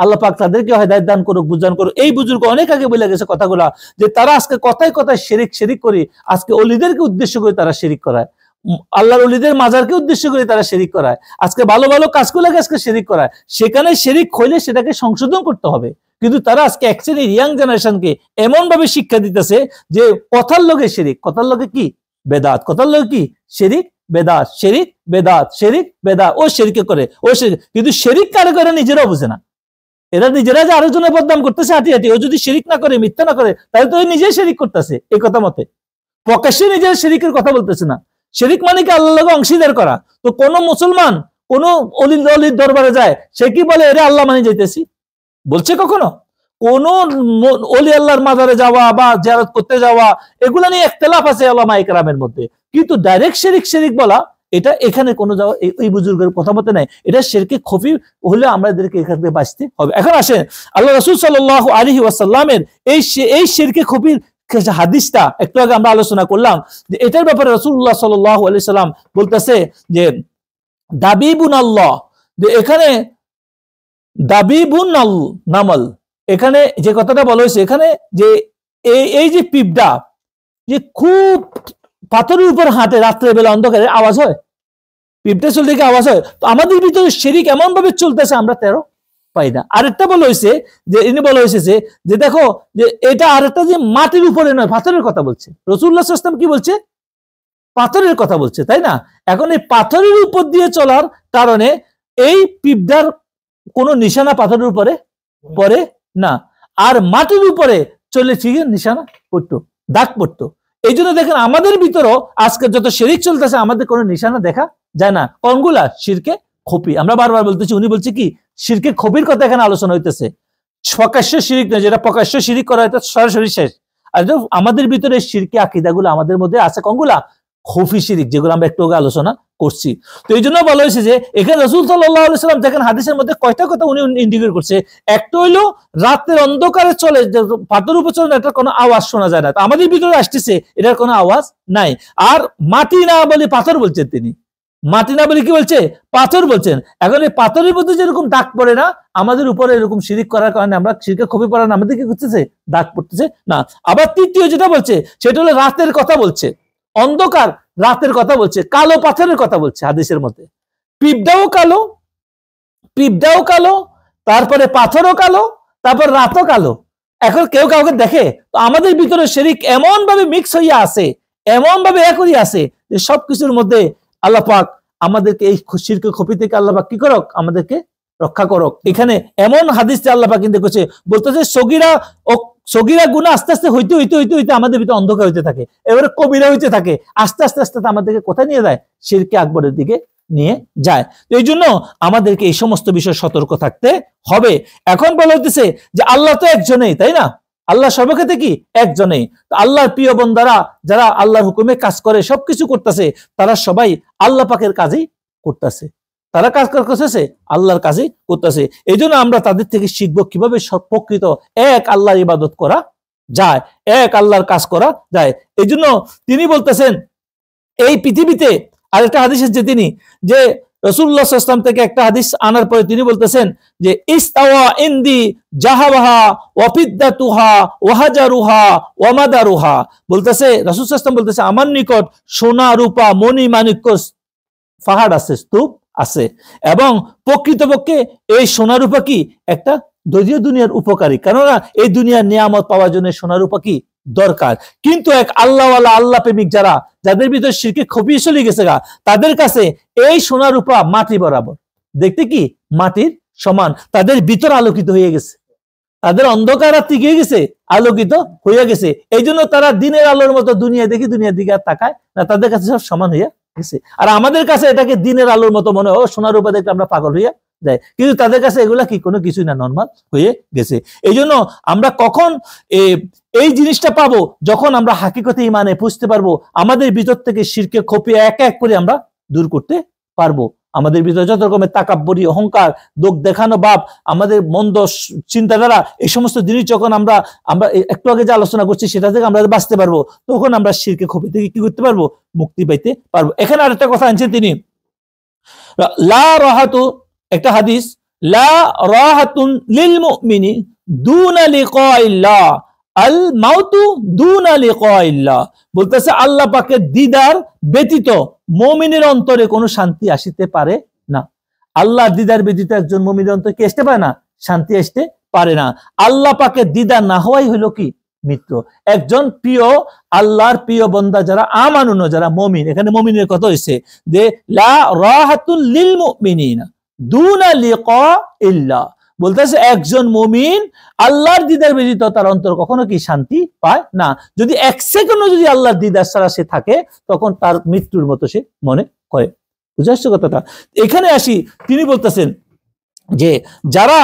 B: আল্লাহ পাক তাদেরকে হেদায়েত দান করুক, বুঝদান করুক। এই বুজুর্গ অনেক আগে বলে গেছে কথাগুলা, যে তারা আজকে কথায় কথায় শিরিক করি, আজকে অলিদেরকে উদ্দেশ্য করে তারা শিরিক করায়, আল্লাহর অলিদের মাজারকে উদ্দেশ্য করে তারা শিরিক করায়, আজকে ভালো ভালো কাজগুলোকে আজকে শিরিক করায়। সেখানে শিরিক হইলে সেটাকে সংশোধন করতে হবে, কিন্তু তারা আজকে অ্যাকচুয়ালি ইয়াং জেনারেশনকে এমন ভাবে শিক্ষা দিতেছে যে কথার লগে শিরিক, কথার লগে কি বেদাত, কথার লগে কি শিরিক বেদাত, শিরিক বেদাত, শিরিক বেদাত, ও শিরিকে করে, ও শিরিক, কিন্তু শিরিক কারে করে নিজেরাও বুঝে না। এরা নিজেরা যে আরেকজনের বদনাম করতেছে হাঁটি হাঁটি, ও যদি শিরিক না করে, মিথ্যা না করে, তাহলে তো নিজেই শিরিক করতেছে। এই কথা মতে প্রকাশ্যে নিজের শিরিকের কথা বলতেছে না। শিরিক মানে কি আল্লাহকে অংশীদার করা। তো কোন মুসলমান কোন অলির দরবারে যায়, সে কি বলে এরে আল্লাহ মানে যাইতেছি বলছে? কখনো কোন অলি আল্লাহর মাজারে যাওয়া বা জিয়ারত করতে যাওয়া, এগুলা নিয়ে ইখতিলাফ আছে উলামায়ে কেরামের মধ্যে, কিন্তু ডাইরেক্ট শিরিক বলা, এটা এখানে কোনো যাওয়া এই বুজুর্গের কথা মতে নাই। এটা শিরকে খফি হলে আমাদেরকে এখান থেকে বাঁচতে হবে। এখন আসেন আল্লাহ রাসূল সাল্লাল্লাহু আলাইহি ওয়াসাল্লামের এই শিরকে খফির হাদিসটা একটু আগে আমরা আলোচনা করলাম, যে এটার ব্যাপারে রাসূলুল্লাহ সাল্লাল্লাহু আলাইহি সাল্লাম বলতেছে যে দাবিবুন আল্লাহ, যে এখানে দাবিবুন নামল, এখানে যে কথাটা বলা হয়েছে, এখানে যে এই যে পিঁপড়া যে খুব পাথরের উপর হাঁটে রাত্রেবেলা অন্ধকারে, আওয়াজ হয়, পিঁপড়া চলতে গিয়ে আওয়াজ হয়। তো আমাদের ভিতরে শিরিক এমন ভাবে চলতেছে আমরা তেরো পাই না। আরেকটা বলা হয়েছে যে ইনি বলা হয়েছে যে দেখো যে এটা আরেকটা যে মাটির উপরে নয়, পাথরের কথা বলছে। রাসূলুল্লাহ সাল্লাল্লাহু আলাইহি ওয়াসাল্লাম কি বলছে? পাথরের কথা বলছে, তাই না? এখন এই পাথরের উপর দিয়ে চলার কারণে এই পিঁপড়ার কোনো নিশানা পাথরের উপরে পড়ে না, আর মাটির উপরে চলে ঠিক নিশানা পড়তো, দাগ পড়তো। এই জন্য দেখেন আমাদের ভিতরও আজকে যত শিরিক চলতেছে, আমাদের কোনো নিশানা দেখা যায় না। কোনগুলা? শিরকে খফি। আমরা বারবার বলতেছি, উনি বলছে কি শিরকে খফির কথা এখানে আলোচনা হইতেছে, প্রকাশ্য শিরিক নয়। যেটা প্রকাশ্য শিরিক করা এটা সরাসরি শেষ। আর আমাদের ভিতরে শিরকে আকীদাগুলো আমাদের মধ্যে আছে কোনগুলা? খফি শিরিক, যেগুলো আমরা একটু আগে আলোচনা করছি। তো এই জন্য বলা হয়েছে যে এখানে রাসূল সাল্লাল্লাহু আলাইহি ওয়াসাল্লাম দেখেন হাদিসের মধ্যে কয়টা কথা উনি ইন্ডিকেট করছে। একটা হইলো রাতের অন্ধকারে চলে, পাথরের উপর চলে, এটার কোনো আওয়াজ শোনা যায় না। তো আমাদের ভিতরে আসতেছে এটার কোনো আওয়াজ নাই। আর মাটি না বলে পাথর বলছেন তিনি, মাটি না বলে কি বলছে? পাথর বলছেন। এখন এই পাথরের মধ্যে যেরকম দাগ পড়ে না, আমাদের উপরে এরকম শিরিক করার কারণে আমরা শিরকে খফি পড়ার আমাদের কি করতেছে? দাগ পড়তেছে না। আবার তৃতীয় যেটা বলছে সেটা হলো রাতের কথা বলছে, অন্ধকার রাতের কথা বলছে, কালো পাথরের কথা বলছে হাদিসের মধ্যে। পিঁপড়াও কালো, তারপরে পাথরও কালো, তারপর রাতও কালো। এখন কেউ কাউকে দেখে? তো আমাদের ভিতরে শিরিক এমন ভাবে মিক্স হইয়া আছে, এমন ভাবে এক হইয়া আছে যে সবকিছুর মধ্যে আল্লাহ পাক আমাদেরকে এই শিরকে খফি থেকে আল্লাহ পাক কি করক? আমাদেরকে রক্ষা করক। এখানে এমন হাদিস আল্লাহ পাক কিন্তু করছে, বলতেছে সগীরা গুনাহ আস্তে আস্তে হইতে আমাদের ভিতরে অন্ধকার হইতে থাকে, এবারে কবিরা হইতে থাকে, আস্তে আস্তে আমাদেরকে কোথায় নিয়ে যায়? শিরকে আকবরের দিকে নিয়ে যায়। এই জন্য আমাদেরকে এই সমস্ত বিষয়ে সতর্ক থাকতে হবে। এখন বলা হইতেছে যে আল্লাহ তো একজনেই, তাই না? আল্লাহ সর্বক্ষেত্রে কি একজনে। তো আল্লাহর প্রিয় বন্দারা যারা আল্লাহর হুকুমে কাজ করে সবকিছু করতেছে, তারা সবাই আল্লাহ পাকের কাজেই করতেছে, তারা কাজ করতেছে আল্লাহর কাজেই করতেছে। এই জন্য আমরা তাদের থেকে শিখবো কিভাবে প্রকৃত এক আল্লাহর ইবাদত করা যায়, এক আল্লাহর কাজ করা যায়। এই জন্য তিনি বলতেছেন এই পৃথিবীতে আরেকটা হাদিস আছে তিনি যে রাসূলুল্লাহ সাল্লাল্লাহু আলাইহি ওয়াসাল্লাম থেকে একটা হাদিস আনার পরে তিনি বলতেছেন যে ইস্তাওয়া ইনদি জাহাবাহা ওয়া ফিদ্দাতুহা ওয়া হাজারুহা ওয়া মাদারুহা, বলতেছে রাসূল সাল্লাল্লাহু আলাইহি ওয়াসাল্লাম বলতেছে আমার নিকট সোনা রূপা মণি মাণিক্য পাহাড় আছে, স্তূপ আছে, এবং প্রকৃতপক্ষে এই সোনা রূপা কি একটা দৈর্ঘ্য দুনিয়ার উপকারী, কেননা এই দুনিয়ার নিয়ামত পাওয়ার জন্য সোনা রূপা কি দরকার। কিন্তু এক আল্লাহওয়ালা আল্লাহ প্রেমিক যারা, যাদের ভিতরে শিরকে খপিয়ে চলে গেছে গা, তাদের কাছে এই সোনা রূপা মাটি বরাবর, দেখতে কি মাটির সমান, তাদের ভিতর আলোকিত হয়ে গেছে, তাদের অন্ধকার রাত্রি গিয়ে গেছে আলোকিত হয়ে গেছে। এই জন্য তারা দিনের আলোর মতো দুনিয়া দেখি দুনিয়ার দিকে আর তাকায় না, তাদের কাছে সব সমান হইয়া গেছে। আর আমাদের কাছে এটাকে দিনের আলোর মতো মনে হয়, সোনা রূপা দেখলে আমরা পাগল হইয়া যায়, কিন্তু তাদের কাছে এগুলা কি কোনো কিছুই না, নর্মাল হয়ে গেছে। এই জন্য আমরা কখন এই জিনিসটা পাবো, যখন আমরা হাকিকতে ইমানে বুঝতে পারবো, আমাদের ভিতর থেকে শিরকে খপিয়ে এক এক করে আমরা দূর করতে পারবো। আমাদের ভিতরে যত রকমের তাকাব্বরি, অহংকার, দোষ দেখানো ভাব, আমাদের মন্দ চিন্তাধারা, এই সমস্ত জিনিস যখন আমরা একটু আগে যে আলোচনা করছি সেটা থেকে আমরা বাঁচতে পারবো, তখন আমরা শিরকে খপি থেকে কি করতে পারবো, মুক্তি পাইতে পারবো। এখানে আরেকটা কথা আনছেন তিনি, লা রাহাতু, একটা হাদিস, লা রাহাতুন লিল মুমিনি দুনা লিকাইল্লাহ আল মাউতু দুনা লিকাইল্লাহ, বলতেছে আল্লাহ পাকের দিদার ব্যতীত মুমিনের অন্তরে কোনো শান্তি আসিতে পারে না। আল্লাহর দিদার ব্যতীত একজন মুমিনের অন্তরে কি আসতে পারে না, শান্তি আসতে পারে না। আল্লাহ পাকের দিদার না হওয়াই হলো কি মৃত্যু। একজন প্রিয় আল্লাহর প্রিয় বান্দা যারা আমানুন, যারা মুমিন, এখানে মুমিনের কথা হইছে যে লা রাহাতুল লিল মুমিনিনা দুনা লিকাইল্লাহ, বলতেছে একজন মুমিন আল্লাহর দিদার ব্যতীত তার অন্তর কখনো কি শান্তি পায় না। যদি এক সেকেন্ডও যদি আল্লাহর দিদার ছাড়া সে থাকে, তখন তার মৃত্যুর মতো সে মনে করে। বুঝে আসছে কথাটা? এখানে আসি, তিনি বলতেছেন যে যারা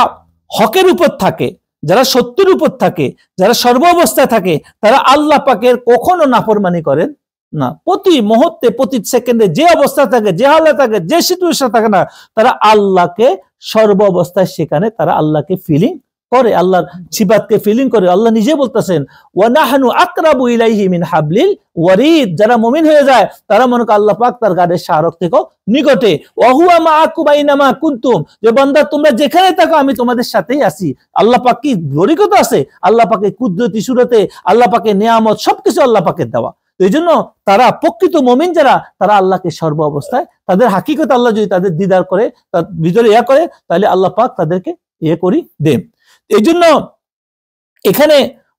B: হকের উপর থাকে, যারা সত্যের উপর থাকে, যারা সর্ব অবস্থায় থাকে, তারা আল্লাহ পাকের কখনো নাফরমানি করেন না। প্রতি মুহূর্তে প্রতি সেকেন্ডে যে অবস্থা থাকে, যে হালে থাকে, যে সিচুয়েশন থাকে না, তারা আল্লাহকে সর্ব অবস্থায় সেখানে তারা আল্লাহকে ফিলিং করে, আল্লাহর সিফাতকে ফিলিং করে। আল্লাহ নিজে বলতেছেন ওয়া নাহনু আকরাবু ইলাইহি মিন হাবলিল ওয়ারিদ, যারা মুমিন হয়ে যায় তারা মনে করে আল্লাহ পাক তার গাড়ির শাহরক থেকে নিকটে। ওয়া হুয়া মাআকুম আইনামা কুনতুম, যে বান্দা তোমরা যেখানে থাকো আমি তোমাদের সাথেই আছি। আল্লাহ পাক কি গরিকতা আছে, আল্লাহ পাকের কুদরতি সুরতে, আল্লাহ পাকের নিয়ামত সবকিছু আল্লাহ পাকের দেওয়া। এই জন্য তারা প্রকৃত মুমিন যারা, তারা আল্লাহকে সর্ব অবস্থায়, তাদের হাকিকত আল্লাহ যদি তাদের দিদার করে, তার ভিতরে ইয়া করে, তাহলে আল্লাহ পাক তাদেরকে ইয়ে করি দেন। এই জন্য এখানে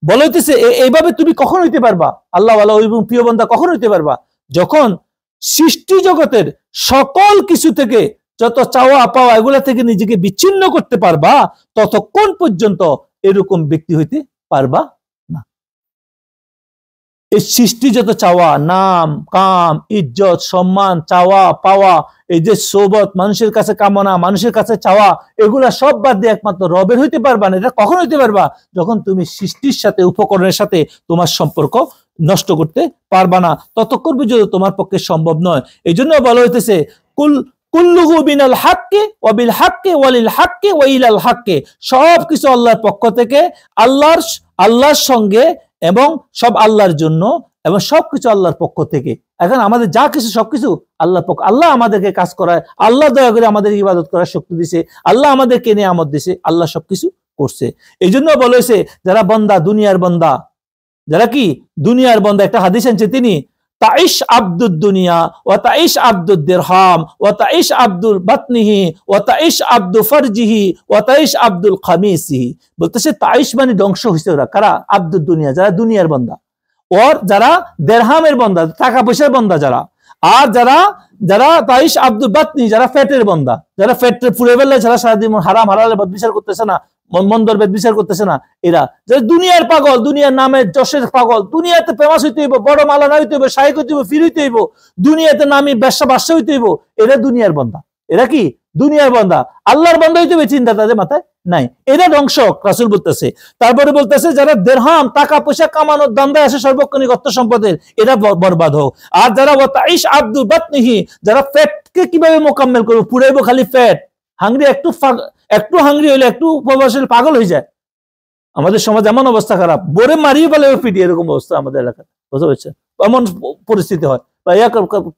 B: বলা হইতেছে এইভাবে তুমি কখন হইতে পারবা আল্লাহ ওয়ালা এবং প্রিয় বান্দা কখন হইতে পারবা, যখন সৃষ্টি জগতের সকল কিছু থেকে, যত চাওয়া পাওয়া এগুলা থেকে নিজেকে বিচ্ছিন্ন করতে পারবা, ততক্ষণ পর্যন্ত এরকম ব্যক্তি হইতে পারবা না। এই সৃষ্টি যত চাওয়া, নাম, কাম, ইজ্জত, সম্মান, চাওয়া পাওয়া, এই যে সোবত, মানুষের কাছে কামনা, মানুষের কাছে চাওয়া, এগুলা সব বাদ দিয়ে একমাত্র রবের হইতে পারবা না। এটা কখন হইতে পারবা, যখন তুমি সৃষ্টির সাথে, উপকরণের সাথে তোমার সম্পর্ক নষ্ট করতে পারবা না, ততক্ষণ পর্যন্ত তোমার পক্ষে সম্ভব নয়। এই জন্য বলা হইতেছে কুল্লুহু বিনাল হাক্কি ওয়া বিল হাক্কি ওয়া লিল হাক্কি ওয়া ইলাল হাক্কি, সবকিছু আল্লাহর পক্ষ থেকে, আল্লাহর সঙ্গে, এবং সব আল্লাহর জন্য, এবং সবকিছু আল্লাহর পক্ষ থেকে। এখন আমাদের যা কিছু সবকিছু আল্লাহর পক্ষ, আল্লাহ আমাদেরকে কাজ করায়, আল্লাহ দয়া করে আমাদের ইবাদত করার শক্তি দিছে, আল্লাহ আমাদেরকে নিয়ামত দিছে, আল্লাহ সবকিছু করছে। এই জন্য বলা হয়েছে যারা বান্দা, দুনিয়ার বান্দা, যারা কি দুনিয়ার বান্দা, একটা হাদিস আনছে তিনি, তাইশ আব্দুদ দুনিয়া ওয়া তাইশ আব্দুদ দিরহাম ওয়া তাইশ আব্দুল বাতনিহি ওয়া তাইশ আব্দু ফারজিহি ওয়া তাইশ আব্দুল খামিসিহি, বলতেছে তাইশ মানে ধ্বংস হইছে ওরা। কারা? আব্দুদ দুনিয়া, যারা দুনিয়ার বান্দা, ওর যারা দেরহামের বান্দা, টাকা পয়সার বান্দা যারা, আর যারা তাইশ আব্দুল বাতনি, যারা ফ্যাটের বান্দা, যারা ফ্যাট ফুরে ফেললে, যারা সারাদিন হারাম হালালে বদবিচার করতেছে না, মন্দর বেদবিচার করতেছে না, এরা যারা দুনিয়ার পাগল, দুনিয়ার নামের যশের পাগল, দুনিয়াতে ফেমাস হইতে হইব, বড় মালানা হইতে হইব, শাইখ হইতে হইব, ফির হইতে হইব, দুনিয়াতে নামি ব্যবসা বাদশা হইতে হইব, এরা দুনিয়ার বান্দা। এরা কি দুনিয়ার বান্দা? আল্লাহর বান্দা হইতে হবে চিন্তা তাদের মাথায় নাই, এরা ধ্বংসক রাসূল বলতেছে। তারপরে বলতেছে যারা দিরহাম টাকা পয়সা কামানোর দান্দায় আসে সর্বক্ষণিক অর্থ সম্পদের, এরা বরবাদ হোক। আর যারা ওয়াতাইশ আব্দু বাতনিহি, যারা পেটকে কিভাবে মোকাম্মেল করবে, পুরাইবো খালি পেট, হাংরি একটু হাংরি হইলে একটু উপবাস হলে পাগল হয়ে যায়। আমাদের সমাজ এমন অবস্থা খারাপ, বোরে মারিয়ে ফেলে পিটি, এরকম অবস্থা আমাদের এলাকায়, বুঝতে পারছে, এমন পরিস্থিতি হয়। বা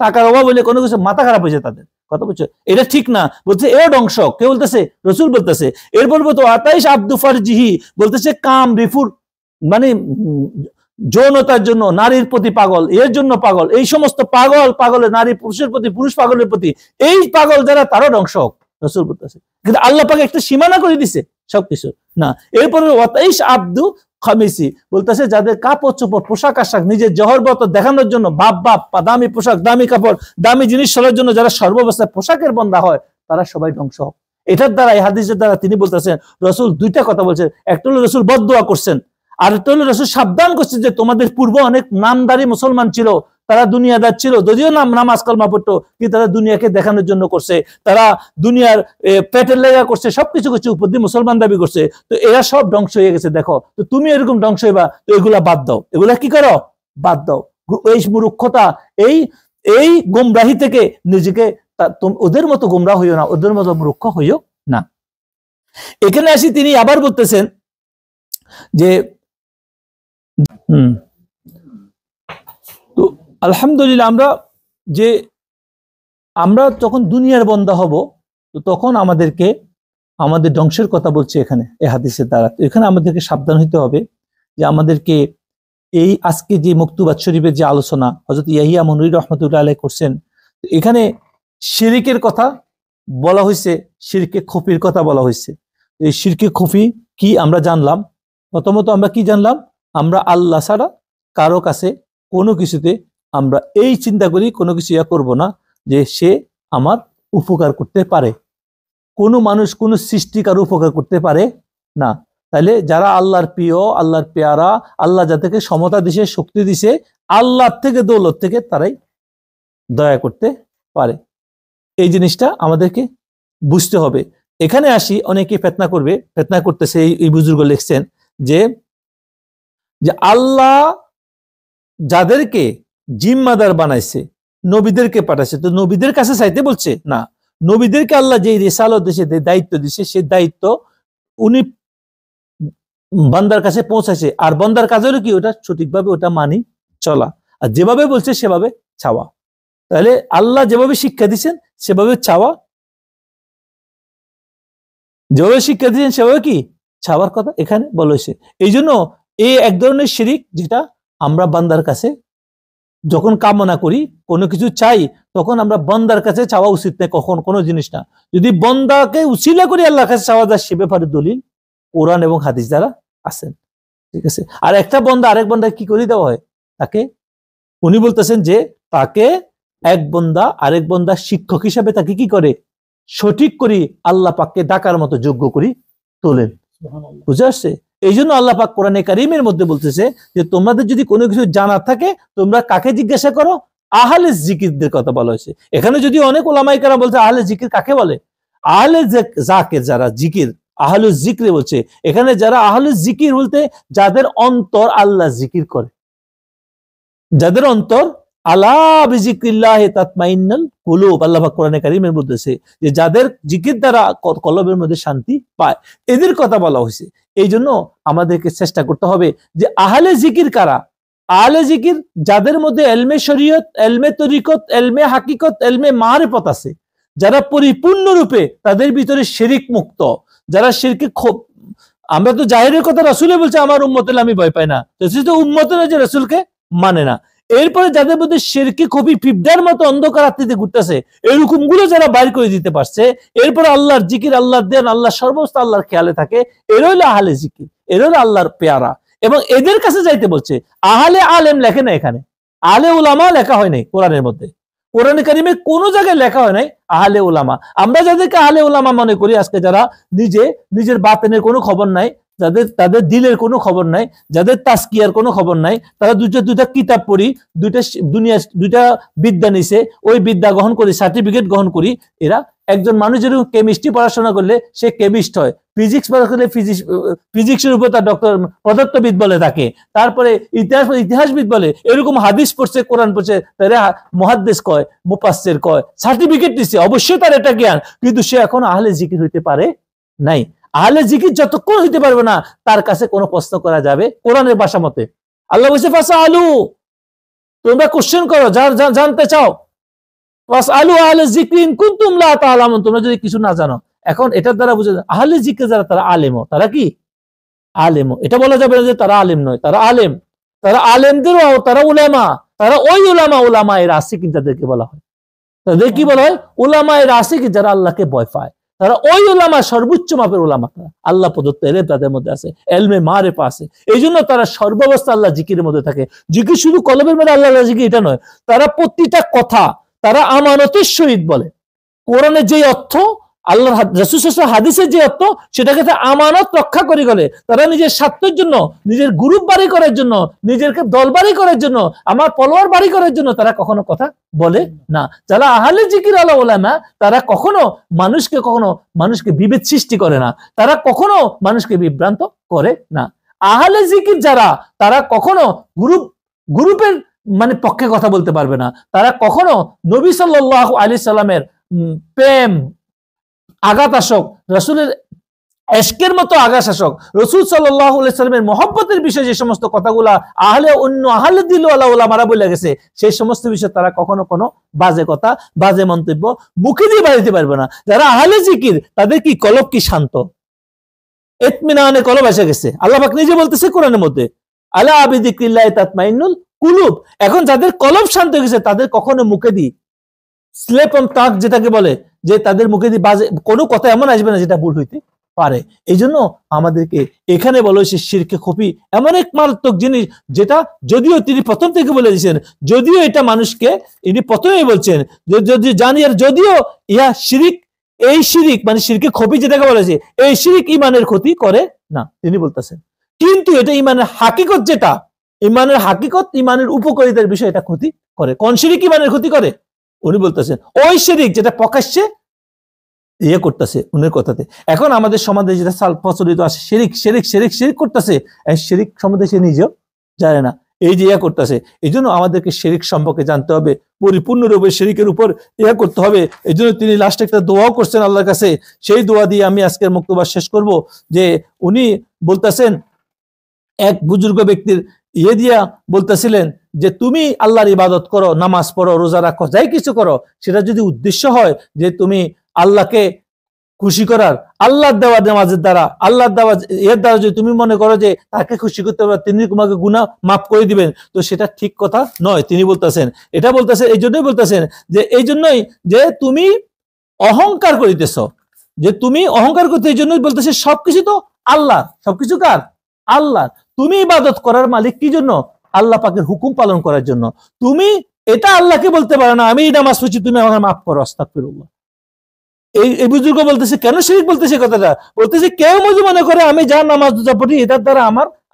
B: টাকার অভাব হইলে কোনো কিছু মাথা খারাপ হয়েছে তাদের, কথা বলছে, এটা ঠিক না। বলছে এ ধ্বংসক, কে বলতেছে? রসুল বলতেছে। এরপর বলতো আতাইশ আব্দু ফারজিহি, বলতেছে কাম রিফুর, মানে যৌনতার জন্য, নারীর প্রতি পাগল, এর জন্য পাগল, এই সমস্ত পাগলের, নারী পুরুষের প্রতি, পুরুষ পাগলের প্রতি, এই পাগল যারা, তারও ধ্বংসক রসুল বলতেছে। কিন্তু আল্লাহ পাক একটা সীমানা করে দিছে সবকিছু না। এরপরে ওয়াতাইশ আব্দু খামিসি, বলতেছে যাদের কাপড় চোপড়, পোশাক আশাক, নিজের জহরবত দেখানোর জন্য, বাপ দামি পোশাক, দামি কাপড়, দামি জিনিস সরার জন্য যারা সর্বাবস্থায় পোশাকের বন্ধা হয়, তারা সবাই ধ্বংস। এটার দ্বারা, এই হাদিসের দ্বারা তিনি বলতেছেন, রসুল দুইটা কথা বলছেন। একটা হলো রসুল বদদুয়া করছেন, আর একটা হলো রসুল সাবধান করছেন যে তোমাদের পূর্ব অনেক নামদারি মুসলমান ছিল, তারা দুনিয়াদার ছিল, যদিও নামাজ কালমা পড়তো, কিন্তু তারা দুনিয়াকে দেখানোর জন্য করছে, তারা দুনিয়ার পেটের লেগা করছে, সবকিছু করছে, উপর দিয়ে মুসলমান দাবি করছে। তো এরা সব ধ্বংস হয়ে গেছে। দেখো, তো তুমি এরকম ধ্বংস হইবা, তো এগুলা বাদ দাও, এগুলা কি করো? বাদ দাও। এই মূর্খতা, এই গোমরাহি থেকে নিজেকে, ওদের মতো গোমরাহ হইও না, ওদের মতো মূর্খ হইও না। এখানে আসি, তিনি আবার বলতেছেন যে তো আলহামদুলিল্লাহ, আমরা যখন দুনিয়ার বন্দা হব, তো তখন আমাদের ধ্বংসের কথা বলছে এখানে এই হাদিসের দ্বারা। এখানে আমাদেরকে সাবধান হইতে হবে যে আমাদেরকে এই আজকে যে মকতুবাত শরীফের যে আলোচনা হযরত ইয়াহিয়া মুনরি রহমাতুল্লাহ আলাইহি করছেন, এখানে শিরকের কথা বলা হয়েছে, শিরকে খফির কথা বলা হয়েছে। এই শিরকে খফি কি আমরা জানলাম? প্রথমত আমরা কি জানলাম? আমরা আল্লাহ ছাড়া কারো কাছে কোনো কিছুতে আমরা এই চিন্তা করি, কোনো কিছু করব না যে সে আমার উপকার করতে পারে। কোনো মানুষ কোনো সৃষ্টিকার উপকার করতে পারে না। তাহলে যারা আল্লাহর প্রিয়, আল্লাহর পেয়ারা, আল্লাহ যাদেরকে সমতা দিছে, শক্তি দিছে, আল্লাহর থেকে, দৌলত থেকে তারাই দয়া করতে পারে। এই জিনিসটা আমাদেরকে বুঝতে হবে। এখানে আসি, অনেকে ফেতনা করতেছে। এই বুজুর্গ লিখছেন যে আল্লাহ যাদেরকে জিম্মাদার বানাইছে, নবীদেরকে পাঠাইছে, তো নবীদের কাছে চাইতে বলছে না। নবীদেরকে আল্লাহ যে রিসালত দিয়েছে, যে দায়িত্ব দিছে, সেই দায়িত্ব উনি বান্দার কাছে পৌঁছাইছে। আর বান্দার কাজ হলো কি? ওটা সঠিকভাবে ওটা মানি চলা, আর যেভাবে বলছে সেভাবে চাওয়া। তাহলে আল্লাহ যেভাবে শিক্ষা দিচ্ছেন সেভাবে চাওয়া, যেভাবে শিক্ষা দিচ্ছেন সেভাবে কি চাওয়ার কথা এখানে বলা হয়েছে। এই জন্য এই এক ধরনের শিরিক, যেটা আমরা বান্দার কাছে যখন কামনা করি, কোনো কিছু চাই, তখন আমরা বান্দার কাছে চাওয়া উচিত নয় কখন, কোনো জিনিস না। যদি বান্দাকে উসিলা করে আল্লাহর কাছে চাওয়া যায়, সে ব্যাপারে দলিল কোরআন এবং হাদিস দ্বারা আছেন, ঠিক আছে। আর একটা বান্দা আরেক বান্দাকে কি করে দেওয়া হয়? তাকে, উনি বলতেছেন যে তাকে এক বান্দা আরেক বান্দা শিক্ষক হিসাবে তাকে কি করে? সঠিক করি আল্লাহ পাককে ডাকার মতো যোগ্য করি তোলেন। বুঝে আসছে? এই জন্য আল্লাহ পাক কোরআনে কারীমের মধ্যে বলতেছে যে তোমাদের যদি কোনো কিছু জানার থাকে, তোমরা কাকে জিজ্ঞাসা করো? আহলে জিকিরদের কথা বলা হয়েছে। এখানে যদি অনেক ওলামায়ে কেরাম বলছে আহলে জিকির কাকে বলে? আহলে জাকির, যারা জিকির, আহলে জিকির বলছে। এখানে যারা আহলে জিকির বলতে যাদের অন্তর আল্লাহ জিকির করে, যাদের অন্তর আলা বিজিক্রিল্লাহি তাতমাইন্নুল কুলুব, আল্লাহ পাক কোরআনে কারীমের বলতেছে যে যাদের জিকির দ্বারা কলবের মধ্যে শান্তি পায়, এদের কথা বলা হয়েছে। এই জন্য আমাদেরকে চেষ্টা করতে হবে যে আহলে জিকির কারা? আহলে জিকির যাদের মধ্যে এলমে শরীয়ত, এলমে তরিকত, এলমে হাকিকত, এলমে মারিফত আছে, যারা পরিপূর্ণরূপে তাদের ভিতরে শিরক মুক্ত, যারা শিরকে আমরা তো জাহিরের কথা রাসূলে বলছে আমার উম্মতের আমি ভয় পাই না, তো উম্মতের যে রাসূলকে মানে না। এরপরে যাদের মধ্যে শিরকি খুবই পিপডার মতো অন্ধকার রাত্রিতে ঘুরতেছে, এরকম গুলো যারা বাইর করে দিতে পারছে, এরপরে আল্লাহর জিকির, আল্লাহর দেন, আল্লাহর সর্বস্ত আল্লাহর খেয়ালে থাকে, এরা হলো আহলে জিকির, এরা হলো আল্লাহর পেয়ারা। এবং এদের কাছে যাইতে বলছে। আহলে আলেম লেখে না এখানে, আহলে উলামা লেখা হয় নাই কোরআনের মধ্যে, কোরআনে কারিমে কোনো জায়গায় লেখা হয় নাই আহলে উলামা। আমরা যাদেরকে আহলে উলামা মনে করি আজকে, যারা নিজের বাতেনের কোনো খবর নাই, তাদের দিলের কোনো খবর নাই, যাদের তাসকিয়ার কোনো খবর নাই, তারা দুইটা কিতাব পড়ি, দুইটা বিদ্যা নিছে, ওই বিদ্যা গ্রহণ করি, সার্টিফিকেট গ্রহণ করি, এরা একজন মানুষ যদি কেমিস্ট্রি পড়াশোনা করলে সে কেমিস্ট হয়, ফিজিক্স পড়া করলে ফিজিক্সের উপর তার ডক্টর পদার্থবিদ বলে তাকে, তারপরে ইতিহাসবিদ বলে, এরকম হাদিস পড়ছে, কোরআন পড়ছে, তারা মুহাদ্দিস কয়, মুফাসসির কয়, সার্টিফিকেট দিছে, অবশ্যই তার এটা জ্ঞান, কিন্তু সে এখন আহলে জিকির হইতে পারে নাই। আহলে জিকির যতক্ষণ হইতে পারবে না তার কাছে কোনো প্রশ্ন করা যাবে কোরআনের ভাষা মতে। আল্লাহ বলছে ফাসআলু, তোমরা কোশ্চেন করো, জানতে চাও, ফাসআলু আহলে যিকরি ইন কুনতুম লা তাআলামুন, তোমরা যদি কিছু না জানো। এখন এটার দ্বারা বুঝা যায় আহলে জিকির যারা তারা আলেমও, তারা কি আলেমও, এটা বলা যাবে না যে তারা আলেম নয়, তারা আলেম, তারা আলেমদেরও, তারা উলামা, তারা ওই উলামায়ে রাসিকিন যাদেরকে বলা হয়, তাদের কি বলা হয় উলামায়ে রাসিকিন, যারা আল্লাহকে ভয় পায়, তারা ওই উলামা, সর্বোচ্চ মাপের উলামা, আল্লাহ প্রদত্ত এলেম তাদের মধ্যে আছে, এলমে মারিফা আছে, এই জন্য তারা সর্বাবস্থা আল্লাহ জিকিরের মধ্যে থাকে। জিকির শুধু কলবের মধ্যে আল্লাহ জিকির এটা নয়, তারা প্রতিটা কথা তারা আমানতের সহিত বলে। কোরআনের যে অর্থ, আল্লাহ রাসূল সাল্লাল্লাহু আলাইহি হাদিসের যে অর্থ, সেটাকে আমানত রক্ষা করে গেলে তারা নিজের স্বার্থের জন্য, নিজের গ্রুপ বাড়ি করার জন্য, নিজেরকে দল বাড়ি করার জন্য, আমার ফলোয়ার বাড়ি করার জন্য তারা কখনো কথা বলে না। যারা আহলে জিকির আলা উলামা, তারা কখনো মানুষকে বিভেদ সৃষ্টি করে না, তারা কখনো মানুষকে বিভ্রান্ত করে না। আহলে জিকির যারা, তারা কখনো গ্রুপের মানে পক্ষে কথা বলতে পারবে না, তারা কখনো নবী সাল্লাল্লাহু আলাইহি সাল্লামের প্রেম আঘাত আসক, রাসূলের এশকের মতো আঘাত আসক, রাসূল সাল্লাল্লাহু আলাইহি সাল্লামের মহব্বতের বিষয়ে যে সমস্ত কথাগুলা আহলে দিল ওয়ালা উলামারা বলে গেছে, সেই সমস্ত বিষয়ে তারা কখনো কোনো বাজে কথা, বাজে মন্তব্য মুখে দিয়ে বাড়িতে পারবে না। যারা আহলে জিকির, তাদের কি কলব কি শান্ত, ইতমিনানে কলব এসে গেছে। আল্লাহ পাক নিজে বলতেছে কোরআনের মধ্যে, আলা বিযিকরিল্লাহি তাতমাইন্নুল কুলুব। এখন যাদের কলব শান্ত হয়ে গেছে, তাদের কখনো মুখে দি স্লেপ অন টাক যেটাকে বলে, যে তাদের মুখে দিয়ে বাজে কোনো কথা এমন আসবে না যেটা ভুল হইতে পারে। এই জন্য আমাদেরকে এখানে বলা হয়েছে শিরকে খফি এমন এক মারাত্মক জিনিস, যেটা যদিও তিনি প্রথম থেকে বলে দিয়েছেন, যদিও এটা মানুষকে ইনি প্রথমেই বলছেন যদি জানি, আর যদিও ইহা শিরিক, এই শিরিক মানে শিরকে খফি যেটাকে বলেছে, এই শিরিক ইমানের ক্ষতি করে না তিনি বলতেছেন, কিন্তু এটা ইমানের হাকিকত, যেটা ইমানের হাকিকত, ইমানের উপকারিতার বিষয়, এটা ক্ষতি করে। কোন শিরিক ইমানের ক্ষতি করে? উনি বলতেছেন ওই শিরিক যেটা প্রকাশ্যে ইয়ে করতেছে উনার কথাতে। এখন আমাদের সমাজে যেটা প্রচলিত আছে, শিরিক শিরিক শিরিক শিরিক করতেছে, এই শিরিক সম্বন্ধে সে নিজেও জানে না, এই যে ইয়া করতেছে। এই জন্য আমাদেরকে শিরিক সম্পর্কে জানতে হবে, পরিপূর্ণরূপে শিরিকের উপর ইয়া করতে হবে। এই জন্য তিনি লাস্টে একটা দোয়াও করছেন আল্লাহর কাছে, সেই দোয়া দিয়ে আমি আজকের বক্তব্য শেষ করব। যে উনি বলতেছেন, এক বুজুর্গ ব্যক্তির ইয়ে দিয়া বলতেছিলেন যে তুমি আল্লাহর ইবাদত করো, নামাজ পড়ো, রোজা রাখো, যাই কিছু করো, সেটা যদি উদ্দেশ্য হয় যে তুমি আল্লাহকে খুশি করার, আল্লাহর দেওয়া নামাজের দ্বারা, আল্লাহর দেওয়া এর দ্বারা যদি তুমি মনে করো যে তাকে খুশি করতে পারো, তিনি তোমাকে গুনাহ মাফ করে দিবেন, তো সেটা ঠিক কথা নয়। তিনি বলতেছেন, এটা বলতেছেন এই জন্যই বলতেছেন যে এই জন্যই যে তুমি অহংকার করিতেছ, যে তুমি অহংকার করতে, এই জন্যই বলতেছে সবকিছু তো আল্লাহ, সবকিছু কার? আল্লাহ। তুমি ইবাদত করার মালিক কি জন্য? আল্লাহ পাকের হুকুম পালন করার জন্য। তুমি এটা আল্লাহকে বলতে পারো না আমি নামাজ পড়ছি, তুমি আমাকে মাফ করো, আস্তাগফিরুল্লাহ। এই বুজুর্গ বলতেছে, কেন শিরিক বলতেছে কথাটা? বলতেছে কেউ যদি মনে করে আমি যা নামাজ রোজা পড়ি এটার দ্বারা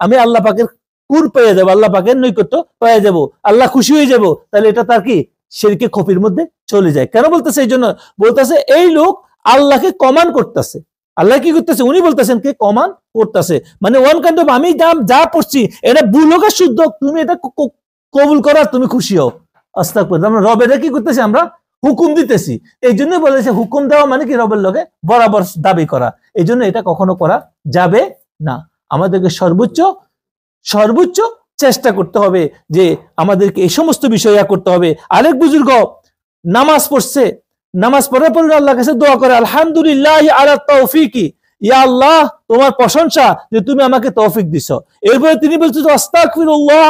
B: আমি আল্লাহ পাকের কুর পেয়ে যাবো, আল্লাহ পাকের নৈকট্য পেয়ে যাবো, আল্লাহ খুশি হয়ে যাবো, তাহলে এটা তার কি শিরকে খফির মধ্যে চলে যায়। কেন বলতেছে? এই জন্য বলতেছে এই লোক আল্লাহকে কমান করতেছে। আল্লাহ কি করতেছে? উনি বলতেছেন কে কমান করতেছে, মানে ওয়ান কাইন্ড অফ আমি যা পড়ছি এটা ভুল হোক আর শুদ্ধ হোক, তুমি এটা কবুল করার তুমি খুশি হও, আস্তাগফিরুল্লাহ। আমরা রব এটা কি করতেছি? আমরা হুকুম দিতেছি। এই জন্য বলেছে হুকুম দেওয়া মানে কি রবের লগে বরাবর দাবি করা। এই জন্য এটা কখনো করা যাবে না। আমাদেরকে সর্বোচ্চ চেষ্টা করতে হবে যে আমাদেরকে এই সমস্ত বিষয় করতে হবে। আরেক বুজুর্গ নামাজ পড়ছে, নামাজ পড়ার পর আল্লাহর কাছে দোয়া করে, আলহামদুলিল্লাহ আলা তৌফিকি, ইয়া আল্লাহ তোমার প্রশংসা যে তুমি আমাকে তৌফিক দিছো। এরপরে তিনি বলছেন আস্তাগফিরুল্লাহ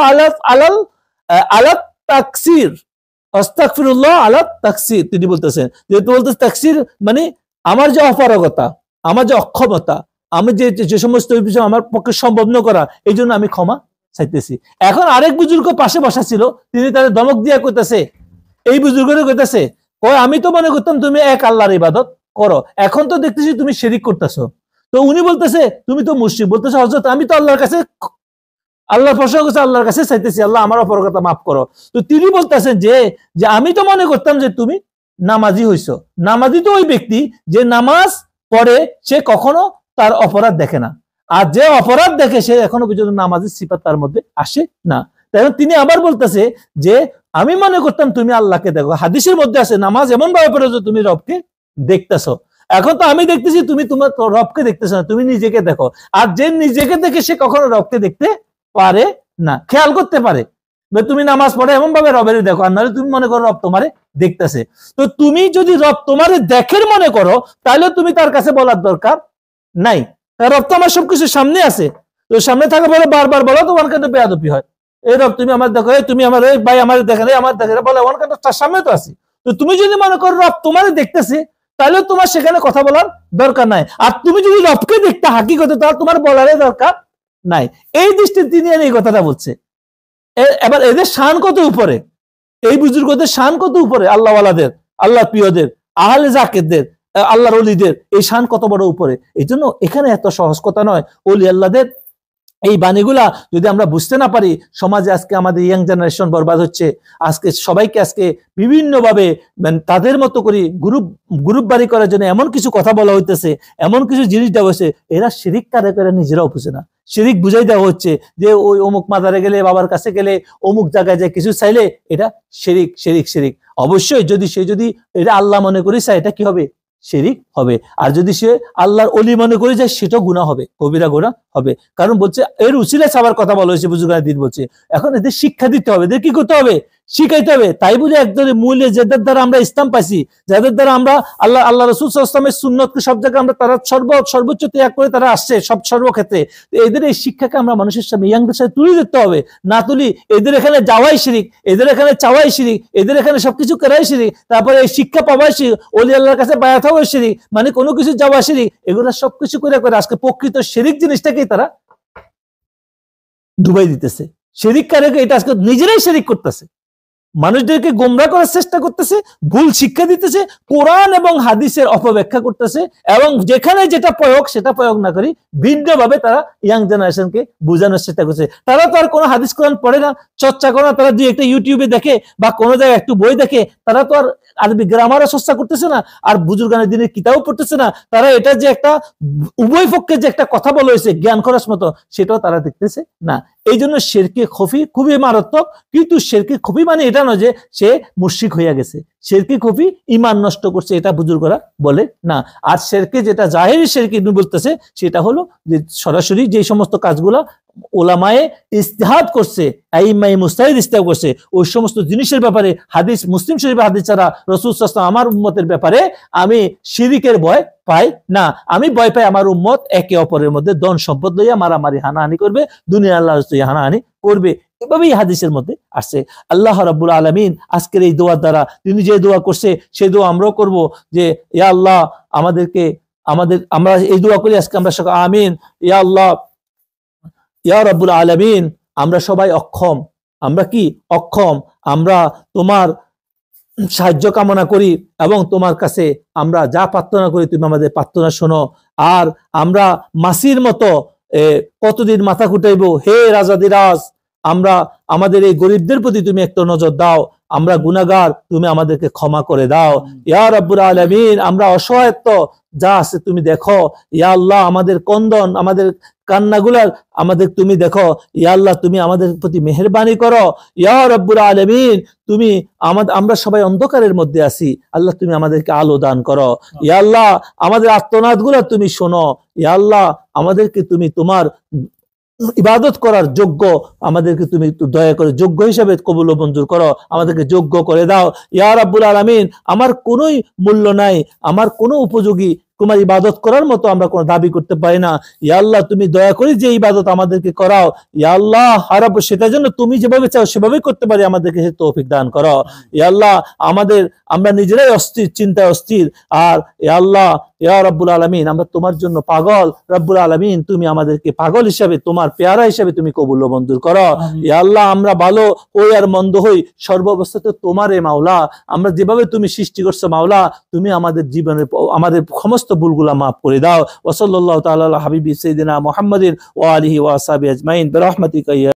B: আলা তাকসির, আস্তাগফিরুল্লাহ আলা তাকসির। তিনি বলতেছেন, যেহেতু বলতেছে তাকসির মানে আমার যে অপারগতা, আমার যে অক্ষমতা, আমি যে সমস্ত বিষয় আমার পক্ষে সম্ভব না করা, এই জন্য আমি ক্ষমা চাইতেছি। এখন আরেক বুজুর্গ পাশে বসা ছিল, তিনি তাদের ধমক দিয়া কইতেছে, এই বুজুর্গরে কইতেছে, আমি তো মনে করতাম তুমি এক আল্লাহর ইবাদত করো, এখন তো দেখতেছি তুমি শিরিক করতেছো। তো উনি বলতেছে তুমি তো মুশরিক। বলতেছে হযরত আমি তো আল্লাহর কাছে, আল্লাহর প্রশংসা করছে, আল্লাহর কাছে চাইতেছি আল্লাহ আমার অপরগতা মাফ করো। তো তিনি বলতেছেন যে আমি তো মনে করতাম যে তুমি নামাজি হইছ। নামাজি তো ওই ব্যক্তি যে নামাজ পড়ে, সে কখনো তার অপরাধ দেখে না, আর যে অপরাধ দেখে সে এখনো পর্যন্ত নামাজের সিফাত তার মধ্যে আসে না। তাই তিনি আবার বলতেছে যে আমি মনে করতাম তুমি আল্লাহকে দেখো। হাদিসের মধ্যে আছে নামাজ এমন ভাবে পড়ে যে তুমি রবকে দেখতেছো। এখন তো আমি দেখতেছি তুমি তোমার রবকে দেখতেছো না, তুমি নিজেকে দেখো। আর যে নিজেকে দেখে সে কখনো রবকে দেখতে পারে না, খেয়াল করতে পারে। তুমি নামাজ পড়ে এমন ভাবে রবের দেখো, আর নাহলে তুমি মনে করো রব তোমারে দেখতেছে। তো তুমি যদি রব তোমারে দেখের মনে করো, তাহলে তুমি তার কাছে বলার দরকার নাই। রব তো আমার সবকিছু সামনে আছে, তো সামনে থাকা বলে বারবার বলো, তোমার কিন্তু বেয়াদবি হয়। এই রব তুমি আমার দেখো, তুমি আমার ভাই আমার দেখেন, আমার দেখেন বলে, আমার কিন্তু তার সামনে তো আছি। তো তুমি যদি মনে করো রব তোমারে দেখতেছে, তাহলে তোমার সেখানে কথা বলার দরকার নাই। আর তুমি যদি রবকে দেখতে হাকিকতে, তাহলে তোমার বলারই দরকার নাই। এই দৃষ্টিতে তিনি এই কথাটা বলছে। এবার এদের শান কত উপরে, এই বুজুর্গদের শান কত উপরে, আল্লাহওয়ালাদের, আল্লাহ প্রিয়দের, আহলে জাকেরদের, আল্লাহর ওলিদের এই শান কত বড় উপরে। এই জন্য এখানে এত সহজ কথা নয়। ওলি আল্লাহদের এই বাণীগুলা যদি আমরা বুঝতে না পারি, সমাজে আজকে আমাদের ইয়াং জেনারেশন বরবাদ হচ্ছে। আজকে সবাইকে আজকে বিভিন্নভাবে তাদের মতো করে গ্রুপ বাড়ি করার জন্য এমন কিছু কথা বলা হইতেছে, এমন কিছু জিনিস দেওয়া হচ্ছে, এরা শিরিক কারে করে নিজেরাও বুঝে না। শিরিক বুঝাই দেওয়া হচ্ছে যে ওই অমুক মাজারে গেলে, বাবার কাছে গেলে, অমুক জায়গায় যায় কিছু চাইলে এটা শিরিক, শিরিক, শিরিক। অবশ্যই যদি সে যদি এটা আল্লাহ মনে করি চায়, এটা কি হবে? শিরিক হবে। আর যদি সে আল্লাহর ওলি মনে করে যায়, সেটাও গুনাহ হবে, কবিরা গুনাহ হবে। কারণ বলছে এর উসিলায় সবার কথা বলা হয়েছে, বুজুর্গানে দিন বলছে। এখন এদের শিক্ষা দিতে হবে, এদের কি করতে হবে? শিখাইতে হবে। তাই বলে একজনের মূল্যে যাদের দ্বারা আমরা ইসলাম পাইছি, যাদের দ্বারা আমরা আল্লাহ রাসূল সাল্লাল্লাহু আলাইহি ওয়াসাল্লামের সুন্নতকে সব জায়গায় আমরা তারা সর্বোচ্চ ত্যাগ করে তারা আসছে সর্বক্ষেত্রে। এদের এই শিক্ষাকে আমরা মানুষের সামনে, ইয়াংদের সাথে তুলে দিতে হবে। না তুলি এদের এখানে যাওয়াই শিরিক, এদের এখানে চাওয়াই শিরিক, এদের এখানে সবকিছু করাই শিরিক, তারপরে এই শিক্ষা পাওয়াই শিরিক, ওলি আল্লাহর কাছে বায়াত হওয়াই শিরিক, মানে কোনো কিছু যাওয়া শিরিক। এগুলো সবকিছু করে আজকে প্রকৃত শিরিক জিনিসটাকেই তারা ডুবাই দিতেছে। শিরিক কারে, এটা আজকে নিজেরাই শিরিক করতেছে, মানুষদেরকে গোমরাহ করার চেষ্টা করতেছে, ভুল শিক্ষা দিতেছে, কোরআন এবং হাদিসের অপব্যাখ্যা করতেছে, এবং যেখানে যেটা প্রয়োগ সেটা প্রয়োগ না করি ভিন্নভাবে তারা ইয়াং জেনারেশনকে বোঝানোর চেষ্টা করছে। তারা তো আর কোনো হাদিস কোরআন পড়ে না, চর্চা করে না, তারা দুই একটা ইউটিউবে দেখে বা কোনো জায়গায় একটু বই দেখে, তারা তো আর আরবি গ্রামারও চর্চা করতেছে না, আর বুজুর্গানের দিনের কিতাবও পড়তেছে না। তারা এটা যে একটা উভয় পক্ষে যে একটা কথা বলা হয়েছে জ্ঞান খরচ মতো, সেটাও তারা দেখতেছে না। এই জন্য শিরকে খফি খুবই মারাত্মক। কিন্তু শিরকে খফি মানে এটা নয় যে সে মুশরিক হইয়া গেছে, শিরকে খফি ঈমান নষ্ট করছে, এটা বুজুর্গরা বলে না। আর শিরকে যেটা জাহেরি শিরকে বলতেছে, সেটা হলো যে সরাসরি যে সমস্ত কাজগুলো ওলামায়ে ইজতিহাদ করছে, আইম্মায়ে মুজতাহিদ ইজতিহাদ করছে, ওই সমস্ত জিনিসের ব্যাপারে হাদিস, মুসলিম শরীফের হাদিস ছাড়া রাসূল সাল্লাল্লাহু আলাইহি ওয়াসাল্লাম আমার উম্মতের ব্যাপারে আমি শিরিকের ভয় পাই না। আমি ভয় পাই আমার উম্মত একে অপরের মধ্যে ধন সম্পদ লইয়া মারামারি হানাহানি করবে, দুনিয়া আল্লাহর রাস্তায় হানাহানি করবে। এভাবেই হাদিসের মধ্যে আসছে। আল্লাহ রাব্বুল আলামিন আজকের এই দোয়ার দ্বারা, তিনি যে দোয়া করছে সেই দোয়া আমরাও করব যে ইয়া আল্লাহ আমাদেরকে, আমরা এই দোয়া করি আজকে আমরা সকলে, আমিন। ইয়া আল্লাহ, ইয়া রাব্বুল আলামিন, আমরা সবাই অক্ষম, আমরা কি অক্ষম, আমরা তোমার সাহায্য কামনা করি এবং তোমার কাছে আমরা যা প্রার্থনা করি তুমি আমাদের প্রার্থনা শোনো। আর আমরা মাসির মতো কতদিন মাথা কুটাইব, হে রাজাদিরাজ, আমরা আমাদের এই গরিবদের প্রতি তুমি একটু নজর দাও, আমরা গুনাহগার, তুমি আমাদেরকে ক্ষমা করে দাও। ইয়া রাব্বুল আলামিন, আমরা অসহায়ত্ব যা আছে তুমি দেখো। ইয়া আল্লাহ, আমাদের কন্দন, আমাদের কান্নাগুলার আমাদের তুমি দেখো। ইয়া আল্লাহ, তুমি আমাদের প্রতি মেহেরবানি করো। ইয়া রাব্বুল আলামিন, তুমি আমরা সবাই অন্ধকারের মধ্যে আছি, আল্লাহ তুমি আমাদেরকে আলো দান করো। ইয়া আল্লাহ, আমাদের আর্তনাদগুলো তুমি শোনো। ইয়া আল্লাহ, আমাদেরকে তুমি তোমার ইবাদত করার যোগ্য, আমাদেরকে তুমি দয়া করে যোগ্য হিসাবে কবুল ও মঞ্জুর করো, আমাদেরকে যোগ্য করে দাও। ইয়া রাব্বুল আলামিন, আমার কোনোই মূল্য নাই, আমার কোনো উপযোগী তোমার ইবাদত করার মতো আমরা কোনো দাবি করতে পারি না। ইয়া আল্লাহ, তুমি দয়া করে যে ইবাদত আমাদেরকে করাও, ইয়া আল্লাহ হারাব, সেটার জন্য তুমি যেভাবে চাও সেভাবেই করতে পারি, আমাদেরকে সে তৌফিক দান করো। ইয়া আল্লাহ, আমরা নিজেরাই অস্থির, চিন্তায় অস্থির। আর ইয়া আল্লাহ, ইয়া রাব্বুল আলামিন, আমরা তোমার জন্য পাগল। রাব্বুল আলামিন, তুমি আমাদেরকে পাগল হিসাবে, তোমার পেয়ারা হিসাবে তুমি কবুল ও মঞ্জুর করো। ইয়া আল্লাহ, আমরা ভালো হই আর মন্দ হই, সর্বাবস্থাতে তোমারে মাওলা। আমরা যেভাবে তুমি সৃষ্টি করছো মাওলা, তুমি আমাদের জীবনের আমাদের সমস্ত ভুলগুলা মাফ করে দাও। ওয়া সাল্লাল্লাহু তাআলা আলা হাবিবি সাইয়্যিদিনা মুহাম্মাদিন ওয়া আলিহি ওয়া আসহাবিহি আজমাইন বিরহমাতিকা ইয়া